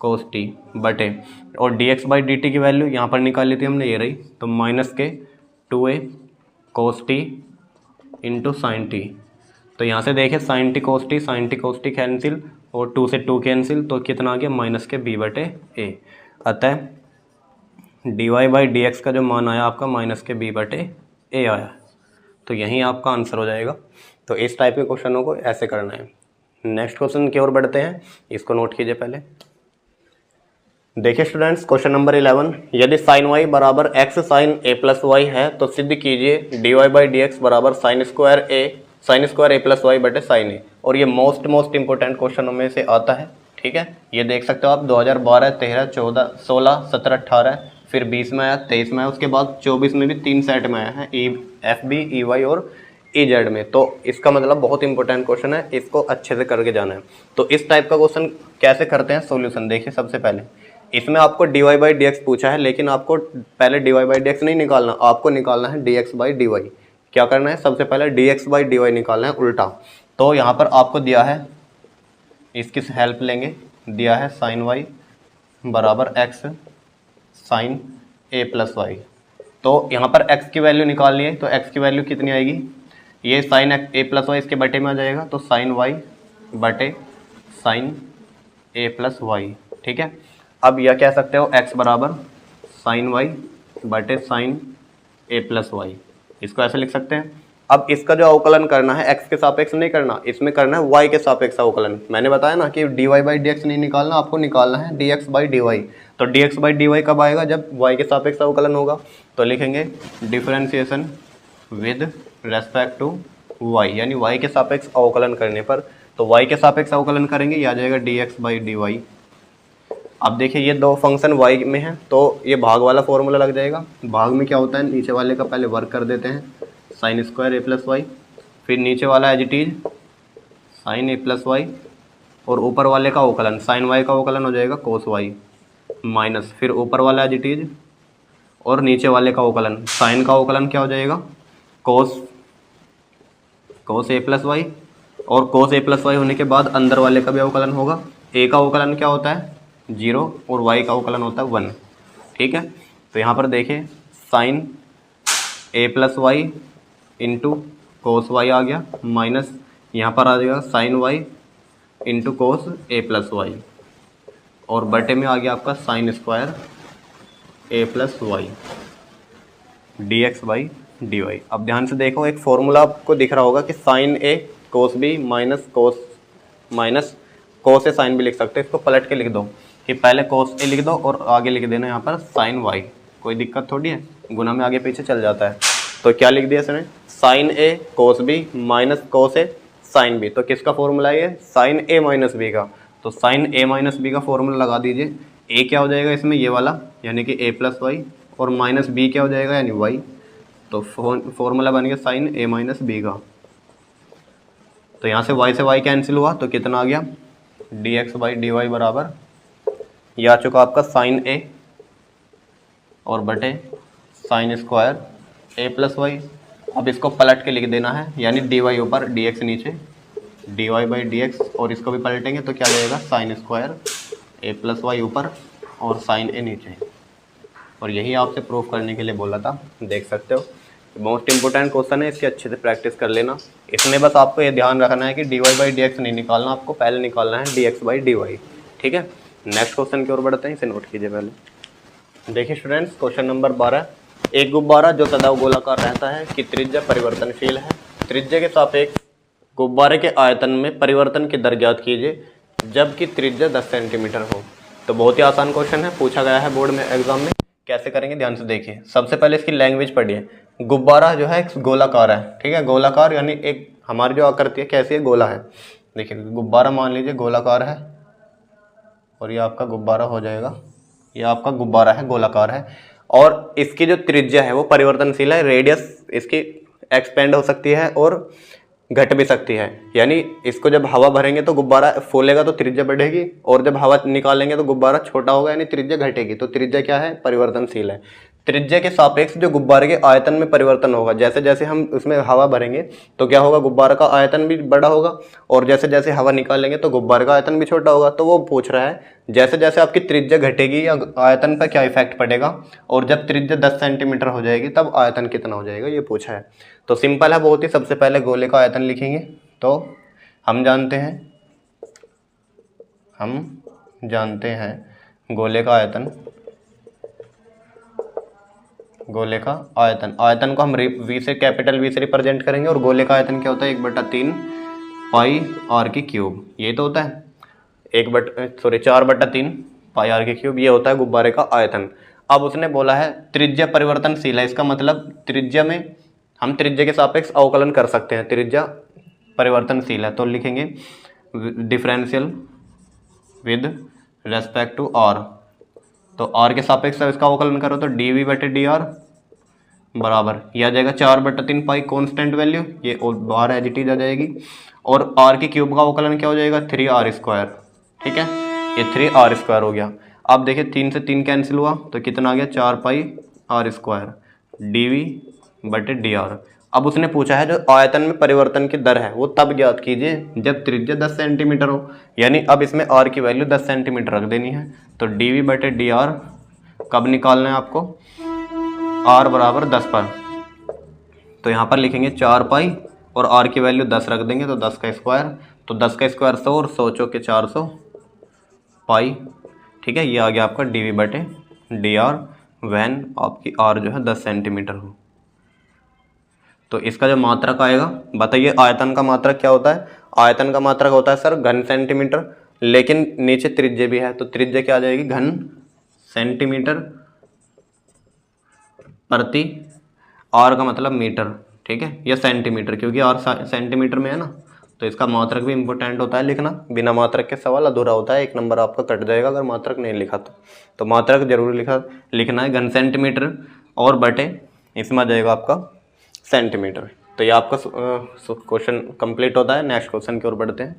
Speaker 1: cos t बटे, और dx बाई dt की वैल्यू यहाँ पर निकाल ली थी हमने, ये रही, तो माइनस के 2a cos t into sine T. तो यहाँ से देखें sign T cos t cancel और 2 से 2 कैंसिल, तो कितना आ गया माइनस के b बटे a। अतः dy/dx का जो मान आया आपका -b/a आया, तो यही आपका आंसर हो जाएगा। तो इस टाइप के क्वेश्चनों को ऐसे करना है। नेक्स्ट क्वेश्चन की ओर बढ़ते हैं, इसको नोट कीजिए पहले। देखिए स्टूडेंट्स, क्वेश्चन नंबर 11, यदि साइन y बराबर x sine a plus y है तो सिद्ध कीजिए dy/dx बराबर sine square a plus y बटे साइन a। और ये मोस्ट इंपॉर्टेंट क्वेश्चनों में से आता है, ठीक है। ये देख सकते हो आप 2012, 13, 14, 16, 17, 18, फिर 20 में आया, 23 में आया, उसके बाद 24 में भी 3 सेट में आया है, FB, EY और EZ में। तो इसका मतलब बहुत इंपॉर्टेंट क्वेश्चन है, इसको अच्छे से करके जाना है। तो इस टाइप का क्वेश्चन कैसे करते हैं सॉल्यूशन देखिए। सबसे पहले इसमें आपको dy/dx पूछा है, लेकिन आपको पहले dy/dx नहीं निकालना, आपको निकालना है dx/dy। क्या करना है, सबसे पहले dx/dy निकालना है उल्टा। तो यहाँ पर आपको दिया है, इसकी हेल्प लेंगे, दिया है साइन y बराबर x sine a plus y. तो यहाँ पर x की वैल्यू निकालनी है, तो x की वैल्यू कितनी आएगी, ये साइन a प्लस वाई इसके बटे में आ जाएगा, तो साइन y बटे साइन a प्लस वाई, ठीक है। अब यह कह सकते हो x बराबर साइन y बटे साइन a प्लस वाई, इसको ऐसे लिख सकते हैं। अब इसका जो अवकलन करना है x के सापेक्ष नहीं करना, इसमें करना है y के सापेक्ष अवकलन। मैंने बताया ना कि dy/dx नहीं निकालना, आपको निकालना है dx/dy। तो dx/dy कब आएगा, जब y के सापेक्ष अवकलन होगा। तो लिखेंगे differentiation with respect to y, यानी y के सापेक्ष अवकलन करने पर, तो y के सापेक्ष अवकलन करेंगे, ये आ जाएगा dx/dy। अब देखिए ये दो फंक्शन y में है, तो ये भाग वाला फॉर्मूला लग जाएगा। भाग में क्या होता है, नीचे वाले का पहले वर्क कर देते हैं, sine square a plus y, फिर नीचे वाला as it is sine a plus y, और ऊपर वाले का अवकलन साइन y का अवकलन हो जाएगा कोस y माइनस, फिर ऊपर वाला एज इट इज, और नीचे वाले का अवकलन साइन का अवकलन क्या हो जाएगा, कोस a प्लस वाई, और कोस a प्लस वाई होने के बाद अंदर वाले का भी अवकलन होगा। a का अवकलन क्या होता है 0, और y का अवकलन होता है 1, ठीक है। तो यहाँ पर देखिए sine a plus y into cos y आ गया, माइनस यहाँ पर आ जाएगा sine y into cos a plus y, और बटे में आ गया आपका sine square a plus y dx/dy। अब ध्यान से देखो, एक फॉर्मूला आपको दिख रहा होगा कि sine a cos b minus cos a sine b लिख सकते हैं। इसको पलट के लिख दो कि पहले कोस a लिख दो और आगे लिख देना यहाँ पर साइन y, कोई दिक्कत थोड़ी है, गुना में आगे पीछे चल जाता है। तो क्या लिख दिया इसने, sine a cos b minus cos a sine b। तो किसका फॉर्मूला है ये, साइन a माइनस b का। तो साइन a माइनस b का फॉर्मूला लगा दीजिए। a क्या हो जाएगा इसमें, ये वाला यानी कि a प्लस वाई, और माइनस b क्या हो जाएगा यानी y। तो फॉर्मूला बन गया साइन a माइनस b का। तो यहाँ से y कैंसिल हुआ, तो कितना आ गया, dx/dy बराबर, यह आ चुका आपका साइन a और बटे sine square a plus y. अब इसको पलट के लिख देना है, यानी dy ऊपर dx नीचे, dy/dx, और इसको भी पलटेंगे तो क्या जाएगा sine square a plus y ऊपर और साइन a नीचे। और यही आपसे प्रूफ करने के लिए बोला था, देख सकते हो। मोस्ट इंपॉर्टेंट क्वेश्चन है, इसकी अच्छे से प्रैक्टिस कर लेना। इसमें बस आपको ये ध्यान रखना है कि dy/dx नहीं निकालना, आपको पहले निकालना है dx/dy, ठीक है। नेक्स्ट क्वेश्चन की ओर बढ़ते हैं, इसे नोट कीजिए पहले। देखिए स्टूडेंट्स, क्वेश्चन नंबर 12, एक गुब्बारा जो सदैव गोलाकार रहता है कि त्रिज्या परिवर्तनशील है, त्रिज्या के सापेक्ष गुब्बारे के आयतन में परिवर्तन की दर ज्ञात कीजिए जबकि त्रिज्या 10 सेंटीमीटर हो। तो बहुत ही आसान क्वेश्चन है, पूछा गया है बोर्ड में एग्जाम में। कैसे करेंगे ध्यान से देखिए। सबसे पहले इसकी लैंग्वेज पढ़िए। गुब्बारा जो है गोलाकार है, ठीक है, गोलाकार यानी एक हमारी जो आकृति है कैसी है, गोला है। देखिए गुब्बारा मान लीजिए गोलाकार है, और ये आपका गुब्बारा हो जाएगा, ये आपका गुब्बारा है गोलाकार है, और इसकी जो त्रिज्या है वो परिवर्तनशील है। रेडियस इसकी एक्सपेंड हो सकती है और घट भी सकती है, यानी इसको जब हवा भरेंगे तो गुब्बारा फूलेगा तो त्रिज्या बढ़ेगी, और जब हवा निकालेंगे तो गुब्बारा छोटा होगा यानी त्रिज्या घटेगी। तो त्रिज्या क्या है, परिवर्तनशील है। त्रिज्या के सापेक्ष जो गुब्बारे के आयतन में परिवर्तन होगा, जैसे जैसे हम उसमें हवा भरेंगे तो क्या होगा, गुब्बारा का आयतन भी बड़ा होगा, और जैसे जैसे हवा निकालेंगे तो गुब्बारे का आयतन भी छोटा होगा। तो वो पूछ रहा है जैसे जैसे आपकी त्रिज्या घटेगी या आयतन पर क्या इफेक्ट पड़ेगा, और जब त्रिज्या 10 सेंटीमीटर हो जाएगी तब आयतन कितना हो जाएगा, ये पूछा है। तो सिंपल है बहुत ही। सबसे पहले गोले का आयतन लिखेंगे, तो हम जानते हैं गोले का आयतन गोले का आयतन, आयतन को हम वी से, कैपिटल वी से रिप्रेजेंट करेंगे, और गोले का आयतन क्या होता है 1/3 पाई आर की क्यूब, ये तो होता है 4/3 पाई आर की क्यूब, ये होता है गुब्बारे का आयतन। अब उसने बोला है त्रिज्या परिवर्तनशील है, इसका मतलब त्रिज्या में हम त्रिज्या के सापेक्ष अवकलन कर सकते हैं, त्रिज्या परिवर्तनशील है, तो लिखेंगे differential with respect to r, तो आर के सापेक्ष इसका अवकलन करो तो dv/dr बराबर यह आ जाएगा 4/3 पाई कांस्टेंट वैल्यू, ये बाहर एज इट इज आ जाएगी, और आर की क्यूब का अवकलन क्या हो जाएगा 3r², ठीक है, ये 3r² हो गया। अब देखिए 3 से 3 कैंसिल हुआ तो कितना आ गया 4πr² dv/dr। अब उसने पूछा है जो आयतन में परिवर्तन की दर है वो तब ज्ञात कीजिए जब त्रिज्या 10 सेंटीमीटर हो, यानी अब इसमें r की वैल्यू 10 सेंटीमीटर रख देनी है, तो dv/dr कब निकालना है आपको, r बराबर 10 पर, तो यहाँ पर लिखेंगे 4 पाई और r की वैल्यू 10 रख देंगे तो 10 का स्क्वायर, तो 10 का स्क्वायर 100 और 100 चौके 400 पाई, ठीक है, ये आ गया आपका dv/dr वैन आपकी r जो है 10 सेंटीमीटर हो। तो इसका जो मात्रक आएगा, बताइए आयतन का मात्रक क्या होता है, आयतन का मात्रक होता है सर घन सेंटीमीटर, लेकिन नीचे त्रिज्या भी है, तो त्रिज्या क्या आ जाएगी घन सेंटीमीटर प्रति, आर का मतलब मीटर, ठीक है, या सेंटीमीटर, क्योंकि आर सेंटीमीटर में है ना, तो इसका मात्रक भी इम्पोर्टेंट होता है लिखना, बिना मात्रक के सवाल अधूरा होता है, 1 नंबर आपका कट जाएगा अगर मात्रक नहीं लिखा तो मात्रक जरूर लिखना है, घन सेंटीमीटर और बटे इसमें आ जाएगा आपका सेंटीमीटर। तो ये आपका क्वेश्चन कंप्लीट होता है। नेक्स्ट क्वेश्चन की ओर बढ़ते हैं।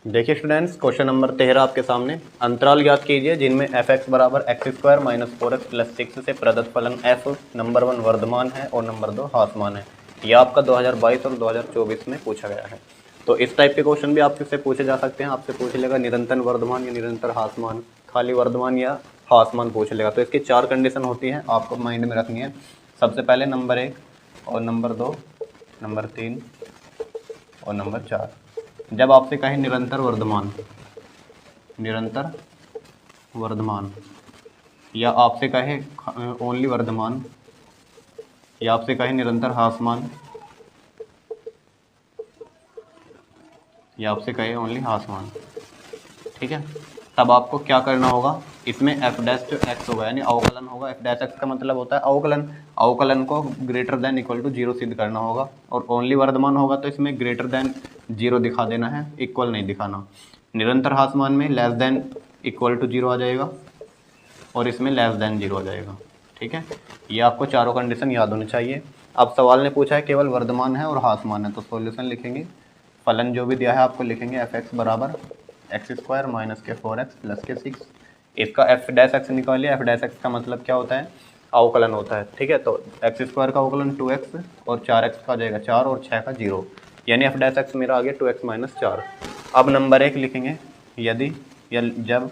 Speaker 1: देखिए स्टूडेंट्स, क्वेश्चन नंबर 13 आपके सामने, अंतराल ज्ञात कीजिए जिनमें f(x) बराबर x² माइनस 4x प्लस 6 से प्रदत्त फलन f नंबर 1 वर्धमान है और नंबर 2 ह्रासमान है। यह आपका 2022 और 2024 में पूछा गया है। तो इस टाइप के क्वेश्चन भी आपसे पूछे जा सकते हैं, आपसे पूछ लेगा निरंतर वर्धमान या निरंतर ह्रासमान, खाली वर्धमान या ह्रासमान पूछ लेगा। तो इसकी 4 कंडीशन होती हैं, आपको माइंड में रखनी है। सबसे पहले नंबर 1 और नंबर 2, नंबर 3 और नंबर 4। जब आपसे कहें निरंतर वर्धमान या आपसे कहे ओनली वर्धमान या आपसे कहे निरंतर ह्रासमान या आपसे कहे ओनली ह्रासमान, ठीक है, तब आपको क्या करना होगा, इसमें f' जो x होगा यानी अवकलन होगा, f' का मतलब होता है अवकलन को ग्रेटर देन इक्वल टू 0 सिद्ध करना होगा, और ओनली वर्धमान होगा तो इसमें ग्रेटर देन 0 दिखा देना है, इक्वल नहीं दिखाना। निरंतर ह्रासमान में लेस देन इक्वल टू 0 आ जाएगा और इसमें लेस देन 0 आ जाएगा, ठीक है। ये आपको चारों कंडीशन याद होनी चाहिए। अब सवाल ने पूछा है केवल वर्धमान है और ह्रासमान है, तो सॉल्यूशन लिखेंगे, फलन जो भी दिया है आपको लिखेंगे f(x) बराबर x² माइनस के 4x प्लस के 6। इसका f' निकालिए, f' का मतलब क्या होता है, अवकलन होता है, ठीक है। तो x² का अवकलन 2x और 4x का आ जाएगा 4 और 6 का 0, यानी f' मेरा आ गया 2x माइनस 4। अब नंबर 1 लिखेंगे, यदि या जब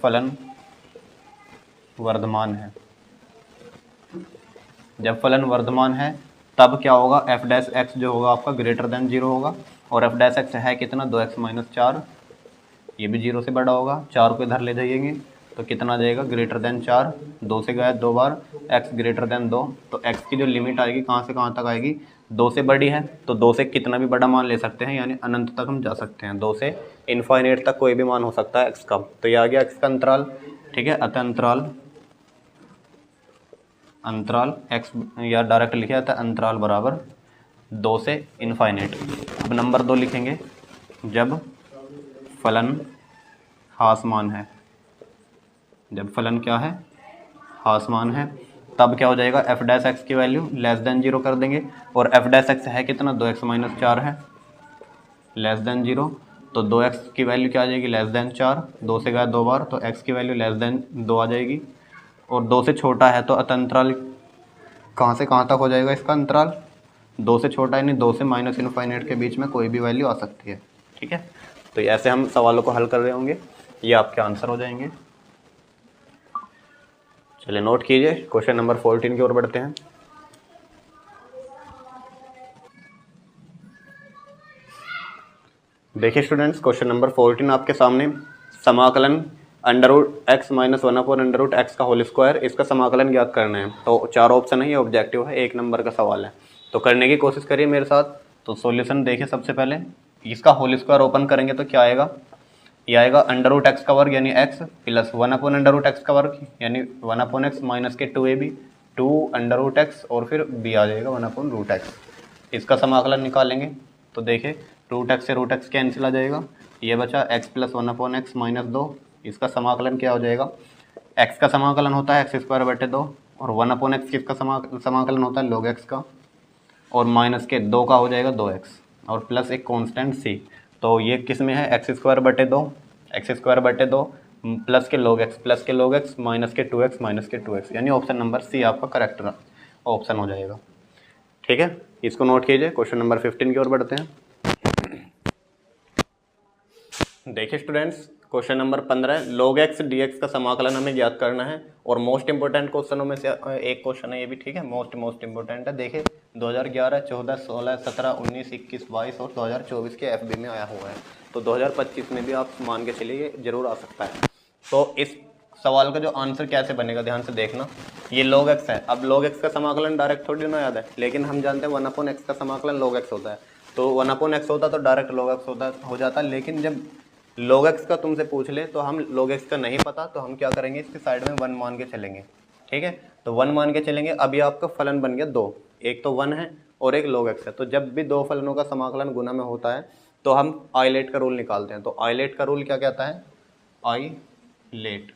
Speaker 1: फलन वर्धमान है, तब क्या होगा, f' जो होगा आपका ग्रेटर देन 0 होगा, और f' है कितना 2x माइनस 4, ये भी 0 से बड़ा होगा, 4 को इधर ले जाइएंगे तो कितना आ जाएगा ग्रेटर देन 4, 2 से गया 2 बार, x ग्रेटर देन 2, तो x की जो लिमिट आएगी कहाँ से कहाँ तक आएगी, 2 से बड़ी है तो 2 से कितना भी बड़ा मान ले सकते हैं, यानी अनंत तक हम जा सकते हैं, 2 से इनफाइनाइट तक कोई भी मान हो सकता है x का। तो ये आ गया x का अंतराल, ठीक है, अतः अंतराल x या डायरेक्ट लिखा जाता है अंतराल बराबर 2 से इनफाइनाइट। अब नंबर 2 लिखेंगे, जब फलन ह्रासमान है, जब फलन क्या है ह्रासमान है, तब क्या हो जाएगा, f' की वैल्यू लेस देन 0 कर देंगे, और f' है कितना 2x माइनस 4 है, लेस देन 0, तो 2x की वैल्यू क्या आ जाएगी लेस देन 4, 2 से गया 2 बार, तो x की वैल्यू लेस देन 2 आ जाएगी, और 2 से छोटा है तो अंतराल कहाँ से कहाँ तक हो जाएगा इसका अंतराल, 2 से छोटा यानी 2 से माइनस इनफाइनाइट के बीच में कोई भी वैल्यू आ सकती है, ठीक है। तो ऐसे हम सवालों को हल कर रहे होंगे, ये आपके आंसर हो जाएंगे। चलिए नोट कीजिए, क्वेश्चन नंबर 14 की ओर बढ़ते हैं। देखिए स्टूडेंट्स, क्वेश्चन नंबर 14 आपके सामने, समाकलन under root x minus 1 under root x का होल स्क्वायर, इसका समाकलन ज्ञात करना है। तो 4 ऑप्शन है, ये ऑब्जेक्टिव है, 1 नंबर का सवाल है। तो करने की कोशिश करिए मेरे साथ। तो सॉल्यूशन देखिए, सबसे पहले इसका होल स्क्वायर ओपन करेंगे तो क्या आएगा, ये आएगा अंडर रूट एक्स का वर्ग यानी x plus 1 under root x का वर्ग यानी 1/x माइनस के 2ab 2 अंडर रूट एक्स और फिर b आ जाएगा 1/रूट एक्स। इसका समाकलन निकालेंगे तो देखिए रूट एक्स से रूट एक्स कैंसिल आ जाएगा, ये बचा x प्लस 1/x माइनस 2। इसका समाकलन क्या हो जाएगा, x का समाकलन होता है x स्क्वायर बटे 2 और 1/x किसका समाकलन होता है log x का, और माइनस के 2 का हो जाएगा 2x और प्लस एक कांस्टेंट c। तो ये किस में है, x स्क्वायर बटे 2 प्लस के log x माइनस के 2x माइनस के 2x, यानी ऑप्शन नंबर सी आपका करेक्ट ऑप्शन हो जाएगा। ठीक है, इसको नोट कीजिए। क्वेश्चन नंबर 15 की ओर बढ़ते हैं। देखिए students, question number 15 log x dx का समाकलन हमें ज्ञात करना है और मोस्ट इंपोर्टेंट क्वेश्चनों में से एक क्वेश्चन है ये भी। ठीक है, मोस्ट इंपोर्टेंट है। देखिए 2011, 14, 16, 17, 19, 21, 22 और 2024 के FB में आया हुआ है। तो 2025 में भी आप मान के चलिए जरूर आ सकता है। तो इस सवाल का जो आंसर कैसे बनेगा ध्यान से देखना। ये log x है, अब log x का समाकलन डायरेक्ट थोड़ी ना याद है, लेकिन हम जानते हैं 1/x का समाकलन log x होता है। तो 1/x होता तो डायरेक्ट log x हो जाता, लेकिन जब log x का तुमसे पूछ ले तो हम log x का नहीं पता, तो हम क्या करेंगे, इसके साइड में 1 मान के चलेंगे। ठीक है, तो 1 मान के चलेंगे। अभी आपका फलन बन गया 2, एक तो 1 है और एक log x है। तो जब भी दो फलनों का समाकलन गुना में होता है तो हम आइलेट का रूल निकालते हैं। तो आइलेट का रूल क्या कहता है, आइलेट।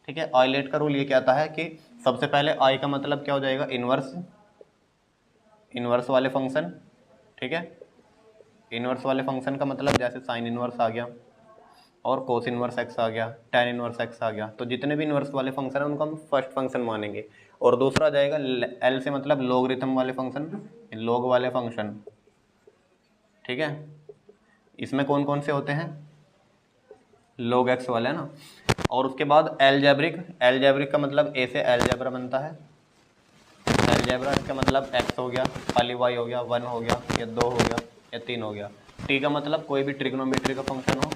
Speaker 1: ठीक है, आइलेट का रूल ये कहता है कि सबसे पहले आई का मतलब क्या हो जाएगा, इनवर्स वाले फंक्शन। ठीक है, इनवर्स वाले फंक्शन का मतलब जैसे साइन इनवर्स आ गया और कोस इनवर्स एक्स आ गया, टेन इनवर्स एक्स आ गया। तो जितने भी इनवर्स वाले फंक्शन है उनको हम फर्स्ट फंक्शन मानेंगे। और दूसरा जाएगा एल से मतलब लॉगरिथम वाले फंक्शन, लॉग वाले फंक्शन। ठीक है, इसमें कौन कौन से होते हैं, log x वाले है ना। और उसके बाद एलजेब्रिक का मतलब ए से एलजेब्रा बनता है। एलजेब्रा इसका मतलब x हो गया, खाली y हो गया, 1 हो गया या 2 हो गया या 3 हो गया। t का मतलब कोई भी ट्रिग्नोमेट्री का फंक्शन हो,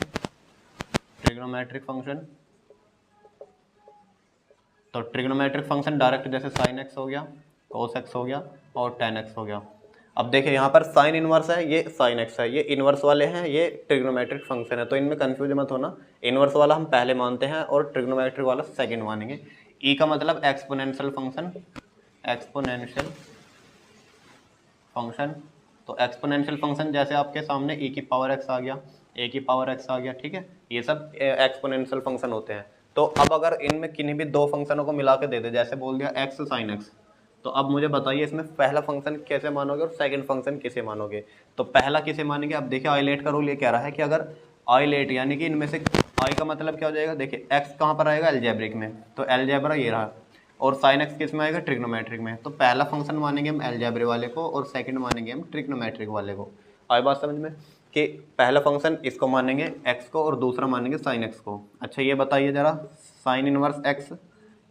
Speaker 1: ट्रिग्नोमेट्रिक फंक्शन। तो ट्रिग्नोमेट्रिक फंक्शन डायरेक्ट जैसे साइन x हो गया, कोस x हो गया और टेन x हो गया। अब देखिए यहाँ पर साइन इनवर्स है, ये साइन x है, ये इनवर्स वाले हैं, ये ट्रिग्नोमेट्रिक फंक्शन है। तो इनमें कंफ्यूज मत होना, इनवर्स वाला हम पहले मानते हैं और ट्रिग्नोमेट्रिक वाला सेकंड मानेंगे। ई का मतलब एक्सपोनेंशियल फंक्शन, एक्सपोनेंशियल फंक्शन। तो एक्सपोनेंशियल फंक्शन जैसे आपके सामने e की पावर x आ गया, a की पावर x आ गया। ठीक है, ये सब एक्सपोनेंशियल फंक्शन होते हैं। तो अब अगर इनमें किन्हीं भी दो फंक्शनों को मिला के दे दे, जैसे बोल दिया x sin x, तो अब मुझे बताइए इसमें पहला फंक्शन कैसे मानोगे और सेकंड फंक्शन किसे मानोगे। तो पहला किसे मानेंगे, अब देखिए आइलेट का रूल ये कह रहा है कि अगर आइलेट यानी कि इनमें से आई का मतलब क्या हो जाएगा, देखिए x कहाँ पर आएगा, एलजेब्रिक में, तो एलजेब्रा ये रहा, और साइन एक्स किस में आएगा, ट्रिग्नोमेट्रिक में। तो पहला फंक्शन मानेंगे हम एलजेब्रे वाले को और सेकंड मानेंगे हम ट्रिग्नोमेट्रिक वाले को। आई बात समझ में कि पहला फंक्शन इसको मानेंगे x को और दूसरा मानेंगे साइन x को। अच्छा ये बताइए जरा, साइन इनवर्स x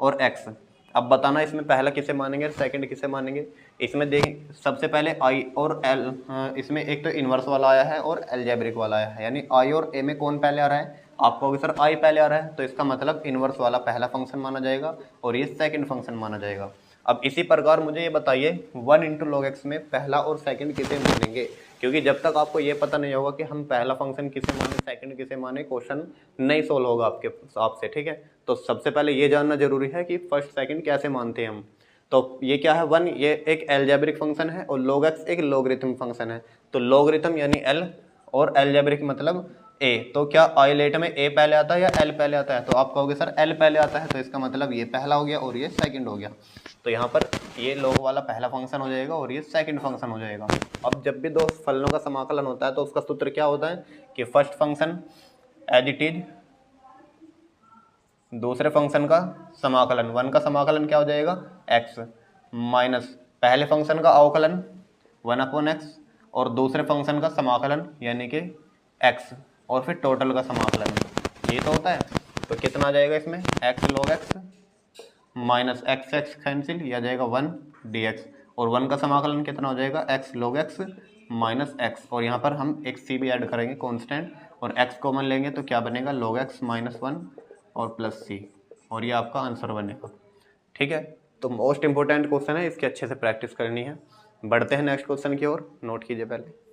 Speaker 1: और x, अब बताना इसमें पहला किसे मानेंगे और सेकंड किसे मानेंगे। इसमें देखें सबसे पहले आई और एल, इसमें एक तो इनवर्स वाला आया है और एलजेब्रिक वाला आया है, यानी आई और ए में कौन पहले आ रहा है, आपको सर आई पहले आ रहा है, तो इसका मतलब इनवर्स वाला पहला फंक्शन माना जाएगा और ये सेकंड फंक्शन माना जाएगा। अब इसी प्रकार मुझे ये बताइए 1 × log x में पहला और सेकंड किसे मानेंगे, क्योंकि जब तक आपको ये पता नहीं होगा कि हम पहला फंक्शन किसे माने सेकंड किसे माने, क्वेश्चन नहीं सोल्व होगा आपसे। ठीक है, तो सबसे पहले ये जानना जरूरी है कि फर्स्ट सेकंड कैसे मानते हैं हम। तो ये क्या है 1, ये एक एलजेब्रिक फंक्शन है और log x एक लॉगरिथम फंक्शन है। तो लॉगरिथम यानी l और एलजेब्रिक मतलब a, तो क्या आइलेट में a पहले आता है या l पहले आता है, तो आप कहोगे सर l पहले आता है, तो इसका मतलब ये पहला हो गया और ये सेकंड हो गया। तो यहाँ पर ये log वाला पहला फंक्शन हो जाएगा और ये सेकंड फंक्शन हो जाएगा। अब जब भी दो फलनों का समाकलन होता है तो उसका सूत्र क्या होता है कि first function as it is, दूसरे फंक्शन का समाकलन, 1 का समाकलन क्या हो जाएगा x माइनस पहले फंक्शन का अवकलन 1/x और दूसरे फंक्शन का समाकलन यानी कि x और फिर टोटल का समाकलन, ये तो होता है। तो कितना आ जाएगा इसमें, x log x minus x cancel, यह आ जाएगा 1 dx और 1 का समाकलन कितना हो जाएगा, x log x minus x, और यहाँ पर हम एक सी भी ऐड करेंगे कांस्टेंट, और एक्स कॉमन लेंगे तो क्या बनेगा log x माइनस 1 और प्लस सी, और ये आपका आंसर बनेगा। ठीक है, तो मोस्ट इंपॉर्टेंट क्वेश्चन है, इसकी अच्छे से प्रैक्टिस करनी है। बढ़ते हैं नेक्स्ट क्वेश्चन की ओर, नोट कीजिए पहले।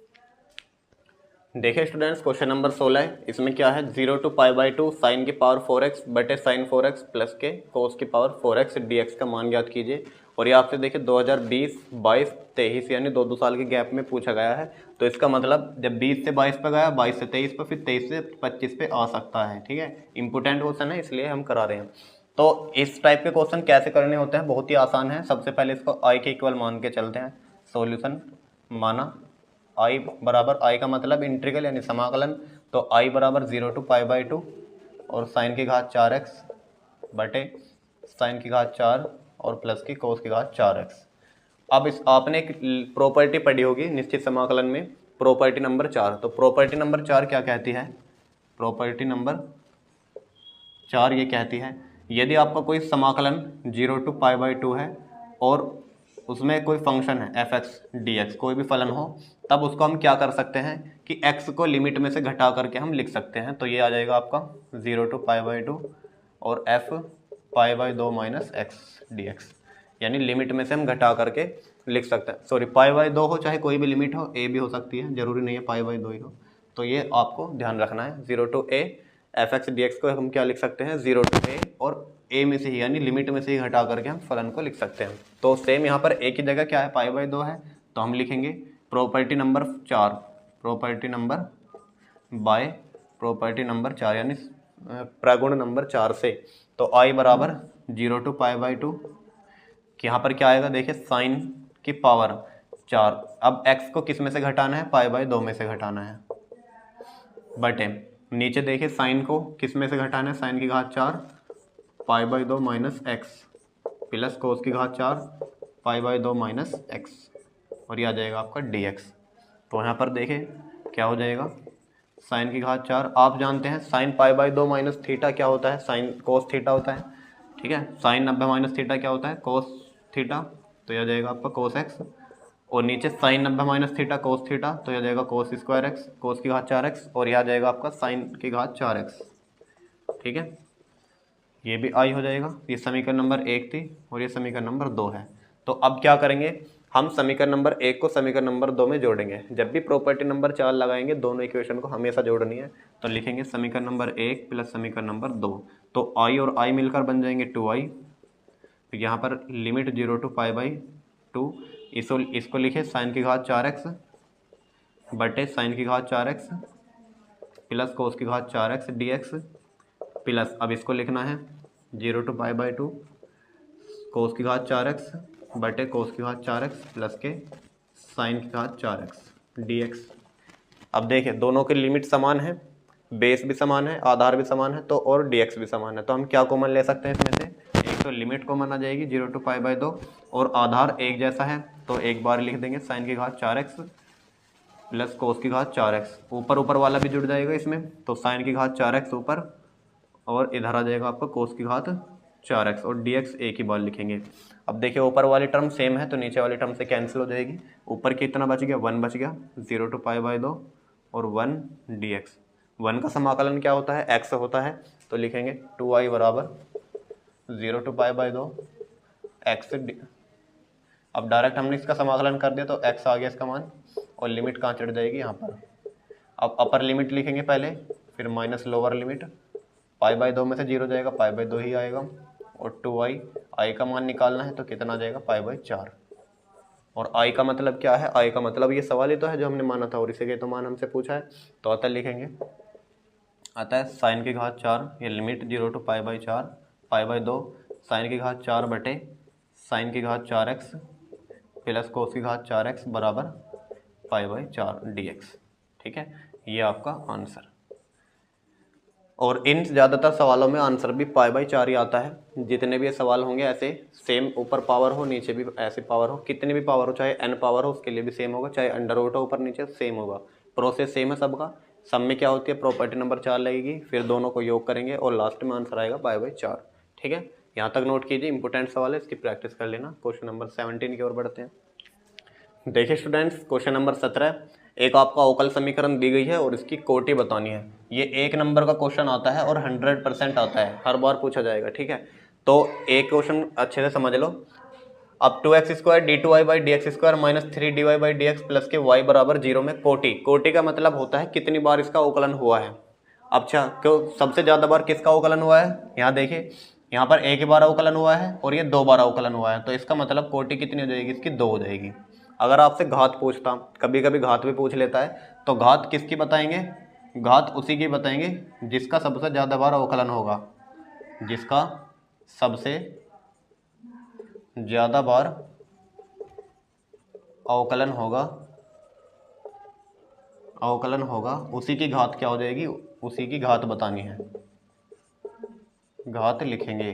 Speaker 1: देखिए स्टूडेंट्स, क्वेश्चन नंबर 16 है। इसमें क्या है, 0 to π/2 साइन की पावर 4x बटे साइन 4x प्लस के कोस की पावर 4x dx का मान ज्ञात कीजिए। और ये आपसे देखिए 2020, 22, 23 यानी 2-2 साल के गैप में पूछा गया है। तो इसका मतलब जब 20 से 22 पे गया, 22 से 23 पे, फिर 23 से 25 पे आ सकता है। ठीक है, इंपॉर्टेंट क्वेश्चन है इसलिए हम करा रहे हैं। तो इस टाइप के क्वेश्चन कैसे करने होते हैं, बहुत ही आसान है। सबसे पहले इसको आई के इक्वल मान के चलते हैं। सॉल्यूशन माना आई बराबर, आई का मतलब इंटीग्रल यानी समाकलन, तो आई बराबर 0 to π/2 और साइन की घात 4x बटे साइन की घात 4 और प्लस की कोस की घात 4x। अब इस आपने एक प्रॉपर्टी पढ़ी होगी निश्चित समाकलन में, प्रॉपर्टी नंबर 4। तो प्रॉपर्टी नंबर 4 क्या कहती है, प्रॉपर्टी नंबर 4 ये कहती है, यदि आपका कोई समाकलन 0 to π/2 है और उसमें कोई फंक्शन है f(x) dx, कोई भी फलन हो, तब उसको हम क्या कर सकते हैं कि x को लिमिट में से घटा करके हम लिख सकते हैं। तो ये आ जाएगा आपका 0 to π/2 और f π/2 माइनस x dx, यानी लिमिट में से हम घटा करके लिख सकते हैं। सॉरी, π/2 हो, चाहे कोई भी लिमिट हो, a भी हो सकती है, जरूरी नहीं है π/2 ही हो। तो ये आपको ध्यान रखना है। 0 to a f(x) dx को हम क्या लिख सकते हैं, 0 to a, और a में से ही यानी लिमिट में से ही घटा करके हम फलन को लिख सकते हैं। तो सेम यहाँ पर a की जगह क्या है, π/2 है, तो हम लिखेंगे property number 4, property number by property number 4 यानी प्रगुण नंबर 4 से। तो i बराबर 0 to π/2, यहाँ पर क्या आएगा, देखिए साइन की पावर 4। अब x को किस में से घटाना है, π/2 में से घटाना है, बटे नीचे देखिए साइन को किस में से घटाना है, साइन की घात 4 π/2 माइनस एक्स प्लस कोस की घात 4 π/2 माइनस एक्स, और ये आ जाएगा आपका dx। तो यहाँ पर देखिए क्या हो जाएगा, साइन की घात 4, आप जानते हैं साइन π/2 माइनस थीटा क्या होता है, साइन कोस थीटा होता है। ठीक है, साइन 90 माइनस थीटा क्या होता है, कोस थीटा, तो यह आ जाएगा आपका कोस एक्स, और नीचे sine 90 minus theta cos theta, तो यह आ जाएगा कोस स्क्वायर एक्स, कोस की घात 4x, और यह आ जाएगा आपका साइन की घात 4x। ठीक है, ये भी आई हो जाएगा। ये समीकरण नंबर 1 थी और ये समीकरण नंबर 2 है। तो अब क्या करेंगे, हम समीकरण नंबर 1 को समीकरण नंबर 2 में जोड़ेंगे। जब भी प्रॉपर्टी नंबर 4 लगाएंगे, दोनों इक्वेशन को हमेशा जोड़नी है। तो लिखेंगे समीकरण नंबर 1 प्लस समीकरण नंबर 2, तो आई और आई मिलकर बन जाएंगे 2i। यहाँ पर लिमिट 0 to π/2, इसको लिखे साइन की घात 4x बटे साइन की घात 4x प्लस कोस की घात 4x dx, प्लस अब इसको लिखना है 0 to π/2 कोस की घात 4x बटे कोस की घात 4x प्लस के साइन की घात 4x dx। अब देखिए दोनों की लिमिट समान है, बेस भी समान है, आधार भी समान है, तो और dx भी समान है। तो हम क्या कॉमन ले सकते हैं इसमें से, एक तो लिमिट कॉमन आ जाएगी 0 to π/2, और आधार एक जैसा है, तो एक बार लिख देंगे साइन की घात 4x प्लस कोस की घात 4x, ऊपर ऊपर वाला भी जुड़ जाएगा इसमें, तो साइन की घात 4x ऊपर, और इधर आ जाएगा आपका कोस की घात 4x, और dx एक ही बार लिखेंगे। अब देखिए ऊपर वाली टर्म सेम है, तो नीचे वाली टर्म से कैंसिल हो जाएगी। ऊपर कितना बच गया, 1 बच गया, 0 to π/2 और 1 dx। 1 का समाकलन क्या होता है, x होता है, तो लिखेंगे 2i बराबर 0 to π/2 x। अब डायरेक्ट हमने इसका समाकलन कर दिया तो x आ गया इसका मान, और लिमिट कहाँ चढ़ जाएगी, यहाँ पर। अब अपर लिमिट लिखेंगे पहले, फिर माइनस लोअर लिमिट, π/2 में से 0 जाएगा, π/2 ही आएगा, और 2i, i का मान निकालना है तो कितना आ जाएगा, π/4। और i का मतलब क्या है, i का मतलब ये सवाल ही तो है जो हमने माना था, और इसी के तो मान हमसे पूछा है। तो अतः लिखेंगे, अतः साइन की घात 4, ये लिमिट 0 to π/4, π/2 साइन की घात 4 बटे साइन की घात 4x प्लस कोस की घात 4x बराबर π/4 dx। ठीक है, ये आपका आंसर। और इन ज़्यादातर सवालों में आंसर भी π/4 ही आता है। जितने भी ये सवाल होंगे ऐसे सेम, ऊपर पावर हो नीचे भी ऐसे पावर हो, कितनी भी पावर हो, चाहे n पावर हो उसके लिए भी सेम होगा, चाहे अंडर रूट हो ऊपर नीचे सेम होगा, प्रोसेस सेम है सबका। सब में क्या होती है, प्रॉपर्टी नंबर 4 लगेगी, फिर दोनों को योग करेंगे और लास्ट में आंसर आएगा π/4। ठीक है, यहाँ तक नोट कीजिए, इंपॉर्टेंट सवाल है, इसकी प्रैक्टिस कर लेना। क्वेश्चन नंबर 17 की ओर बढ़ते हैं। देखिए स्टूडेंट्स, क्वेश्चन नंबर 17, एक आपका अवकल समीकरण दी गई है और इसकी कोटि बतानी है। ये 1 नंबर का क्वेश्चन आता है और 100% आता है, हर बार पूछा जाएगा, ठीक है। तो एक क्वेश्चन अच्छे से समझ लो। अब 2x² d2y/dx² minus 3dy/dx plus के y बराबर 0 में कोटि का मतलब होता है कितनी बार इसका अवकलन हुआ है। अच्छा, क्यों सबसे ज़्यादा बार किसका अवकलन हुआ है, यहाँ देखिए, यहाँ पर एक ही बार अवकलन हुआ है और ये 2 बार अवकलन हुआ है, तो इसका मतलब कोटि कितनी हो जाएगी, इसकी 2 हो जाएगी। अगर आपसे घात पूछता, कभी कभी घात भी पूछ लेता है, तो घात किसकी बताएंगे, घात उसी की बताएंगे जिसका सबसे ज़्यादा बार अवकलन होगा, जिसका सबसे ज़्यादा बार अवकलन होगा उसी की घात क्या हो जाएगी, उसी की घात बतानी है, घात लिखेंगे,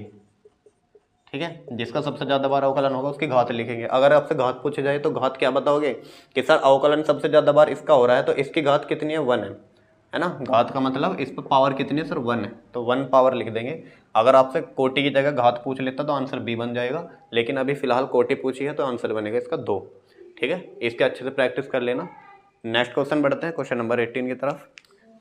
Speaker 1: ठीक है। जिसका सबसे ज़्यादा बार अवकलन होगा उसकी घात लिखेंगे। अगर आपसे घात पूछे जाए तो घात क्या बताओगे कि सर अवकलन सबसे ज़्यादा बार इसका हो रहा है तो इसकी घात कितनी है, 1 है ना। घात का मतलब इस पर पावर कितनी है सर, 1 है, तो 1 पावर लिख देंगे। अगर आपसे कोटि की जगह घात पूछ लेता तो आंसर बी बन जाएगा, लेकिन अभी फिलहाल कोटि पूछी है तो आंसर बनेगा इसका 2, ठीक है। इसके अच्छे से प्रैक्टिस कर लेना। नेक्स्ट क्वेश्चन बढ़ते हैं, क्वेश्चन नंबर 18 की तरफ।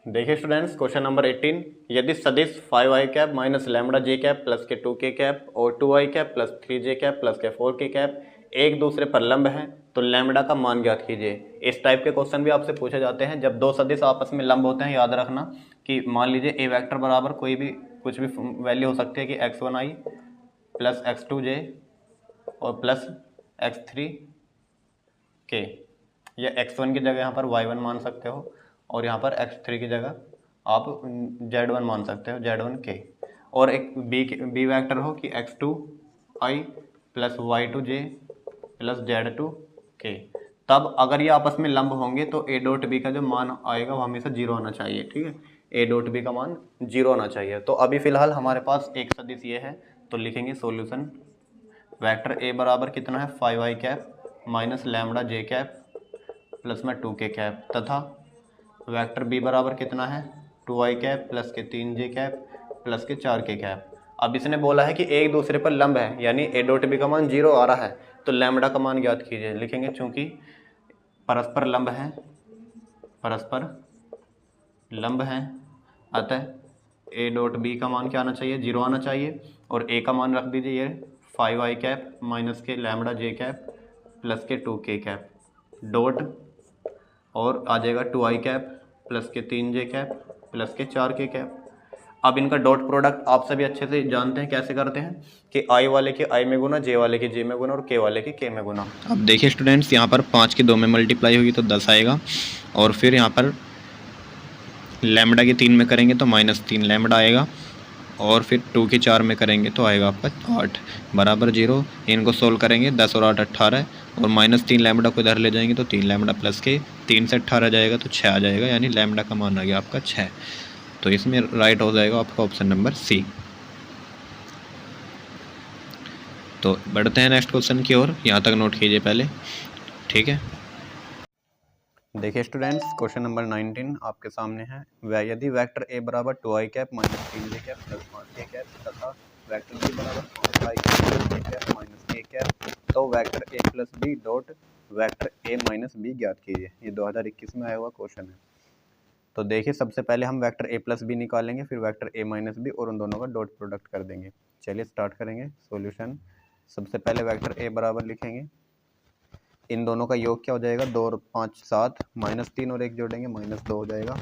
Speaker 1: देखिए स्टूडेंट्स, क्वेश्चन नंबर 18, यदि सदिश 5i कैप माइनस लैम्बडा जे कैप प्लस के 2k कैप और 2i cap plus 3j cap plus के 4k कैप एक दूसरे पर लंब हैं तो लैम्बडा का मान ज्ञात कीजिए। इस टाइप के क्वेश्चन भी आपसे पूछे जाते हैं जब दो सदिश आपस में लंब होते हैं। याद रखना कि मान लीजिए ए वेक्टर बराबर कोई भी कुछ भी वैल्यू हो सकती है कि x1i प्लस x2j और प्लस x3k, या x1 की जगह यहाँ पर y1 मान सकते हो और यहाँ पर x3 की जगह आप z1 मान सकते हो, z1k। और एक बी वेक्टर हो कि x2i plus y2j plus z2k। तब अगर ये आपस में लंब होंगे तो a डॉट बी का जो मान आएगा वो हमेशा 0 आना चाहिए, ठीक है। a डॉट बी का मान 0 आना चाहिए। तो अभी फिलहाल हमारे पास एक सदिश ये है, तो लिखेंगे सॉल्यूशन। वेक्टर a बराबर कितना है, 5i कैप माइनस लैम्बडा जे कैप प्लस में 2k कैप, तथा वेक्टर b बराबर कितना है, 2i कैप प्लस के 3j कैप प्लस के 4k कैप। अब इसने बोला है कि एक दूसरे पर लंब है, यानी a डॉट बी का मान 0 आ रहा है, तो लैम्बडा का मान ज्ञात कीजिए। लिखेंगे चूंकि परस्पर लंब है, अतः a डॉट बी का मान क्या आना चाहिए, 0 आना चाहिए, और a का मान रख दीजिए ये 5i कैप माइनस के लैम्बडा जे कैप प्लस के 2k कैप डॉट, और आ जाएगा 2i कैप प्लस के 3j कैप प्लस के 4k कैप। अब इनका डॉट प्रोडक्ट आप सभी अच्छे से जानते हैं कैसे करते हैं कि i वाले के i में गुना, j वाले के j में गुना और k वाले के k में गुना। अब देखिए स्टूडेंट्स, यहाँ पर 5 की 2 में मल्टीप्लाई होगी तो 10 आएगा, और फिर यहाँ पर लैम्बडा के 3 में करेंगे तो -3 लैम्बडा आएगा, और फिर 2 के 4 में करेंगे तो आएगा आपका 8 बराबर 0। इनको सोल्व करेंगे, 10 और 8 18, और -3 लैम्बडा को इधर ले जाएंगे तो 3 लैम्बडा प्लस के 3 से 18 जाएगा तो 6 आ जाएगा, यानी लैम्बडा का मान आ गया आपका 6। तो इसमें राइट हो जाएगा आपका ऑप्शन नंबर सी। तो बढ़ते हैं नेक्स्ट क्वेश्चन की ओर, यहाँ तक नोट कीजिए पहले, ठीक है। देखिए स्टूडेंट्स, क्वेश्चन नंबर 19 आपके सामने है। यदि वेक्टर a बराबर 2i cap minus 3j cap plus 5k cap तथा वेक्टर b बराबर 5i cap minus k cap, तो vector a plus B dot vector a minus B ज्ञात कीजिए। ये 2021 में आया हुआ क्वेश्चन है। तो देखिए, सबसे पहले हम वेक्टर a प्लस बी निकालेंगे, फिर वेक्टर a माइनस बी और उन दोनों का डॉट प्रोडक्ट कर देंगे। चलिए स्टार्ट करेंगे सॉल्यूशन। सबसे पहले वेक्टर a बराबर लिखेंगे, इन दोनों का योग क्या हो जाएगा, 2 और 5 7, -3 और 1 जोड़ेंगे -2 हो जाएगा।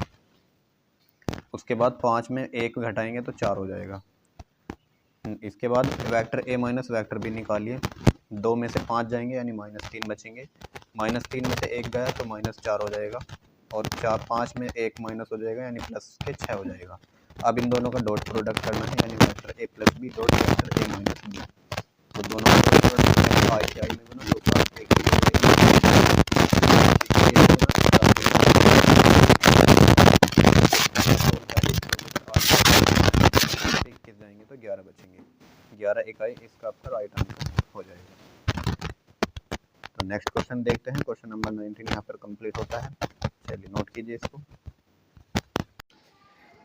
Speaker 1: उसके बाद 5 में 1 घटाएंगे तो 4 हो जाएगा। इसके बाद vector a minus vector b निकालिए, 2 में से 5 जाएंगे यानी -3 बचेंगे, -3 में से 1 गया तो -4 हो जाएगा, और 5 में 1 माइनस हो जाएगा यानी प्लस के 6 हो जाएगा। अब इन दोनों का डॉट प्रोडक्ट करना है, यानी vector a plus B dot vector a minus b. तो दोनों का डॉट प्रोडक्ट आई के आई में बना, तो 5 1 जाएंगे तो 11 बचेंगे, 11 इकाई इसका आपका राइट आंसर हो जाएगा। तो नेक्स्ट क्वेश्चन देखते हैं, क्वेश्चन नंबर 19 यहाँ पर कंप्लीट होता है। चलिए नोट कीजिए इसको।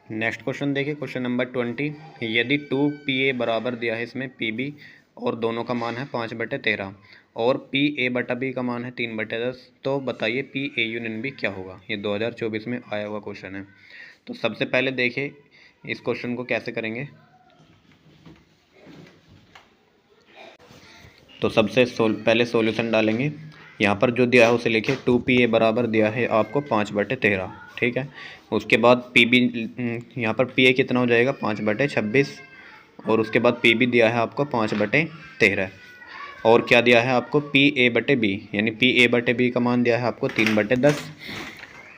Speaker 1: नेक्स्ट क्वेश्चन देखिए, क्वेश्चन नंबर 20, यदि 2pa बराबर दिया है इसमें pb और दोनों का मान है 5/13
Speaker 2: और पी ए बटा बी का मान है 3/10। तो बताइए पी ए यूनियन बी क्या होगा। ये 2024 में आया हुआ क्वेश्चन है। तो सबसे पहले देखिए इस क्वेश्चन को कैसे करेंगे। तो सबसे पहले सॉल्यूशन डालेंगे। यहाँ पर जो दिया है उसे लिखिए 2PA बराबर दिया है आपको 5/13। ठीक है। उसके बाद PB यहाँ पर PA कितना हो जाएगा 5/26 और उसके बाद PB दिया है आपको 5/13 और क्या दिया है आपको PA/B यानी PA/B का मान दिया है आपको 3/10।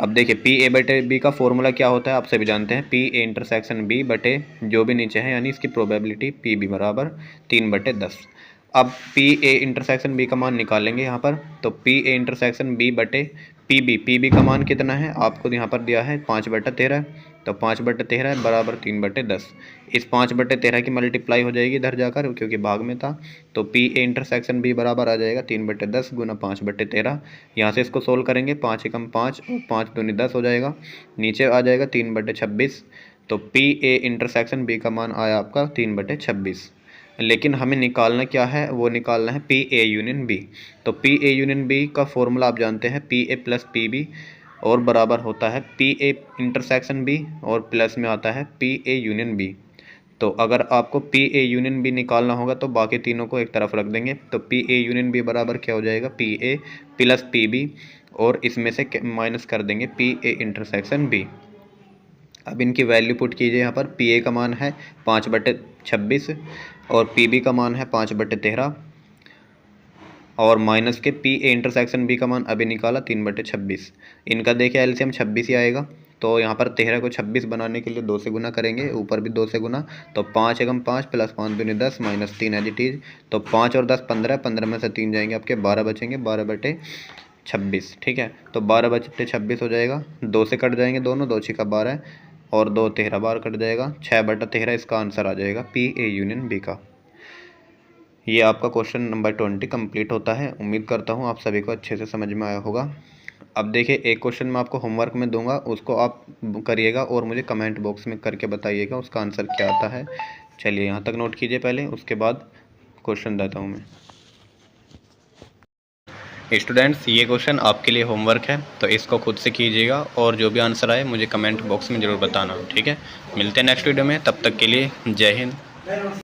Speaker 2: अब देखिए PA/B का फॉर्मूला क्या होता है आप सभी जानते हैं, PA इंटरसेक्शन B बटे जो भी नीचे है यानी इसकी प्रोबेबिलिटी PB बराबर 3/10। अब PA इंटरसेक्शन B का मान निकालेंगे यहाँ पर। तो PA इंटरसेक्शन B बटे PB का मान कितना है आपको यहाँ पर दिया है 5/13। तो 5/13 बराबर 3/10। इस 5/13 की मल्टीप्लाई हो जाएगी इधर जाकर क्योंकि भाग में था। तो PA इंटरसेक्शन B बराबर आ जाएगा 3/10 गुना 5/13। यहाँ से इसको सोल्व करेंगे 5 एकम 5 और 5 दूनी 10 हो जाएगा। नीचे आ जाएगा 3/26। तो PA इंटरसेक्शन B का मान आया आपका 3/26। लेकिन हमें निकालना क्या है, वो निकालना है PA यूनियन B। तो PA यूनियन B का फॉर्मूला आप जानते हैं PA प्लस PB और बराबर होता है PA इंटरसेक्शन B और प्लस में आता है PA यूनियन B। तो अगर आपको PA यूनियन B निकालना होगा तो बाकी तीनों को एक तरफ रख देंगे। तो PA यूनियन B बराबर क्या हो जाएगा PA प्लस PB और इसमें से माइनस कर देंगे PA इंटरसेक्शन B। अब इनकी वैल्यू पुट कीजिए। यहाँ पर PA का मान है 5/26 और PB का मान है 5/13 और माइनस के PA इंटरसेक्शन B का मान अभी निकाला 3/26। इनका देखिए एलसीएम 26 ही आएगा। तो यहाँ पर 13 को 26 बनाने के लिए 2 से गुना करेंगे, ऊपर भी 2 से गुना। तो 5 एकम 5 प्लस 5 दूनी 10 माइनस 3 एज इट इज। तो 5 और 10 15, 15 में से 3 जाएंगे आपके 12 बचेंगे 12/26। ठीक है। तो 12/26 हो जाएगा। 2 से कट जाएंगे दोनों, 2 6 12 और 2 13 बार कट जाएगा। 6/13 इसका आंसर आ जाएगा PA यूनियन B का। ये आपका क्वेश्चन नंबर 20 कंप्लीट होता है। उम्मीद करता हूँ आप सभी को अच्छे से समझ में आया होगा। अब देखिए एक क्वेश्चन मैं आपको होमवर्क में दूंगा, उसको आप करिएगा और मुझे कमेंट बॉक्स में करके बताइएगा उसका आंसर क्या आता है। चलिए यहाँ तक नोट कीजिए पहले, उसके बाद क्वेश्चन देता हूँ मैं। स्टूडेंट्स ये क्वेश्चन आपके लिए होमवर्क है, तो इसको खुद से कीजिएगा और जो भी आंसर आए मुझे कमेंट बॉक्स में ज़रूर बताना। ठीक है। मिलते हैं नेक्स्ट वीडियो में, तब तक के लिए जय हिंद।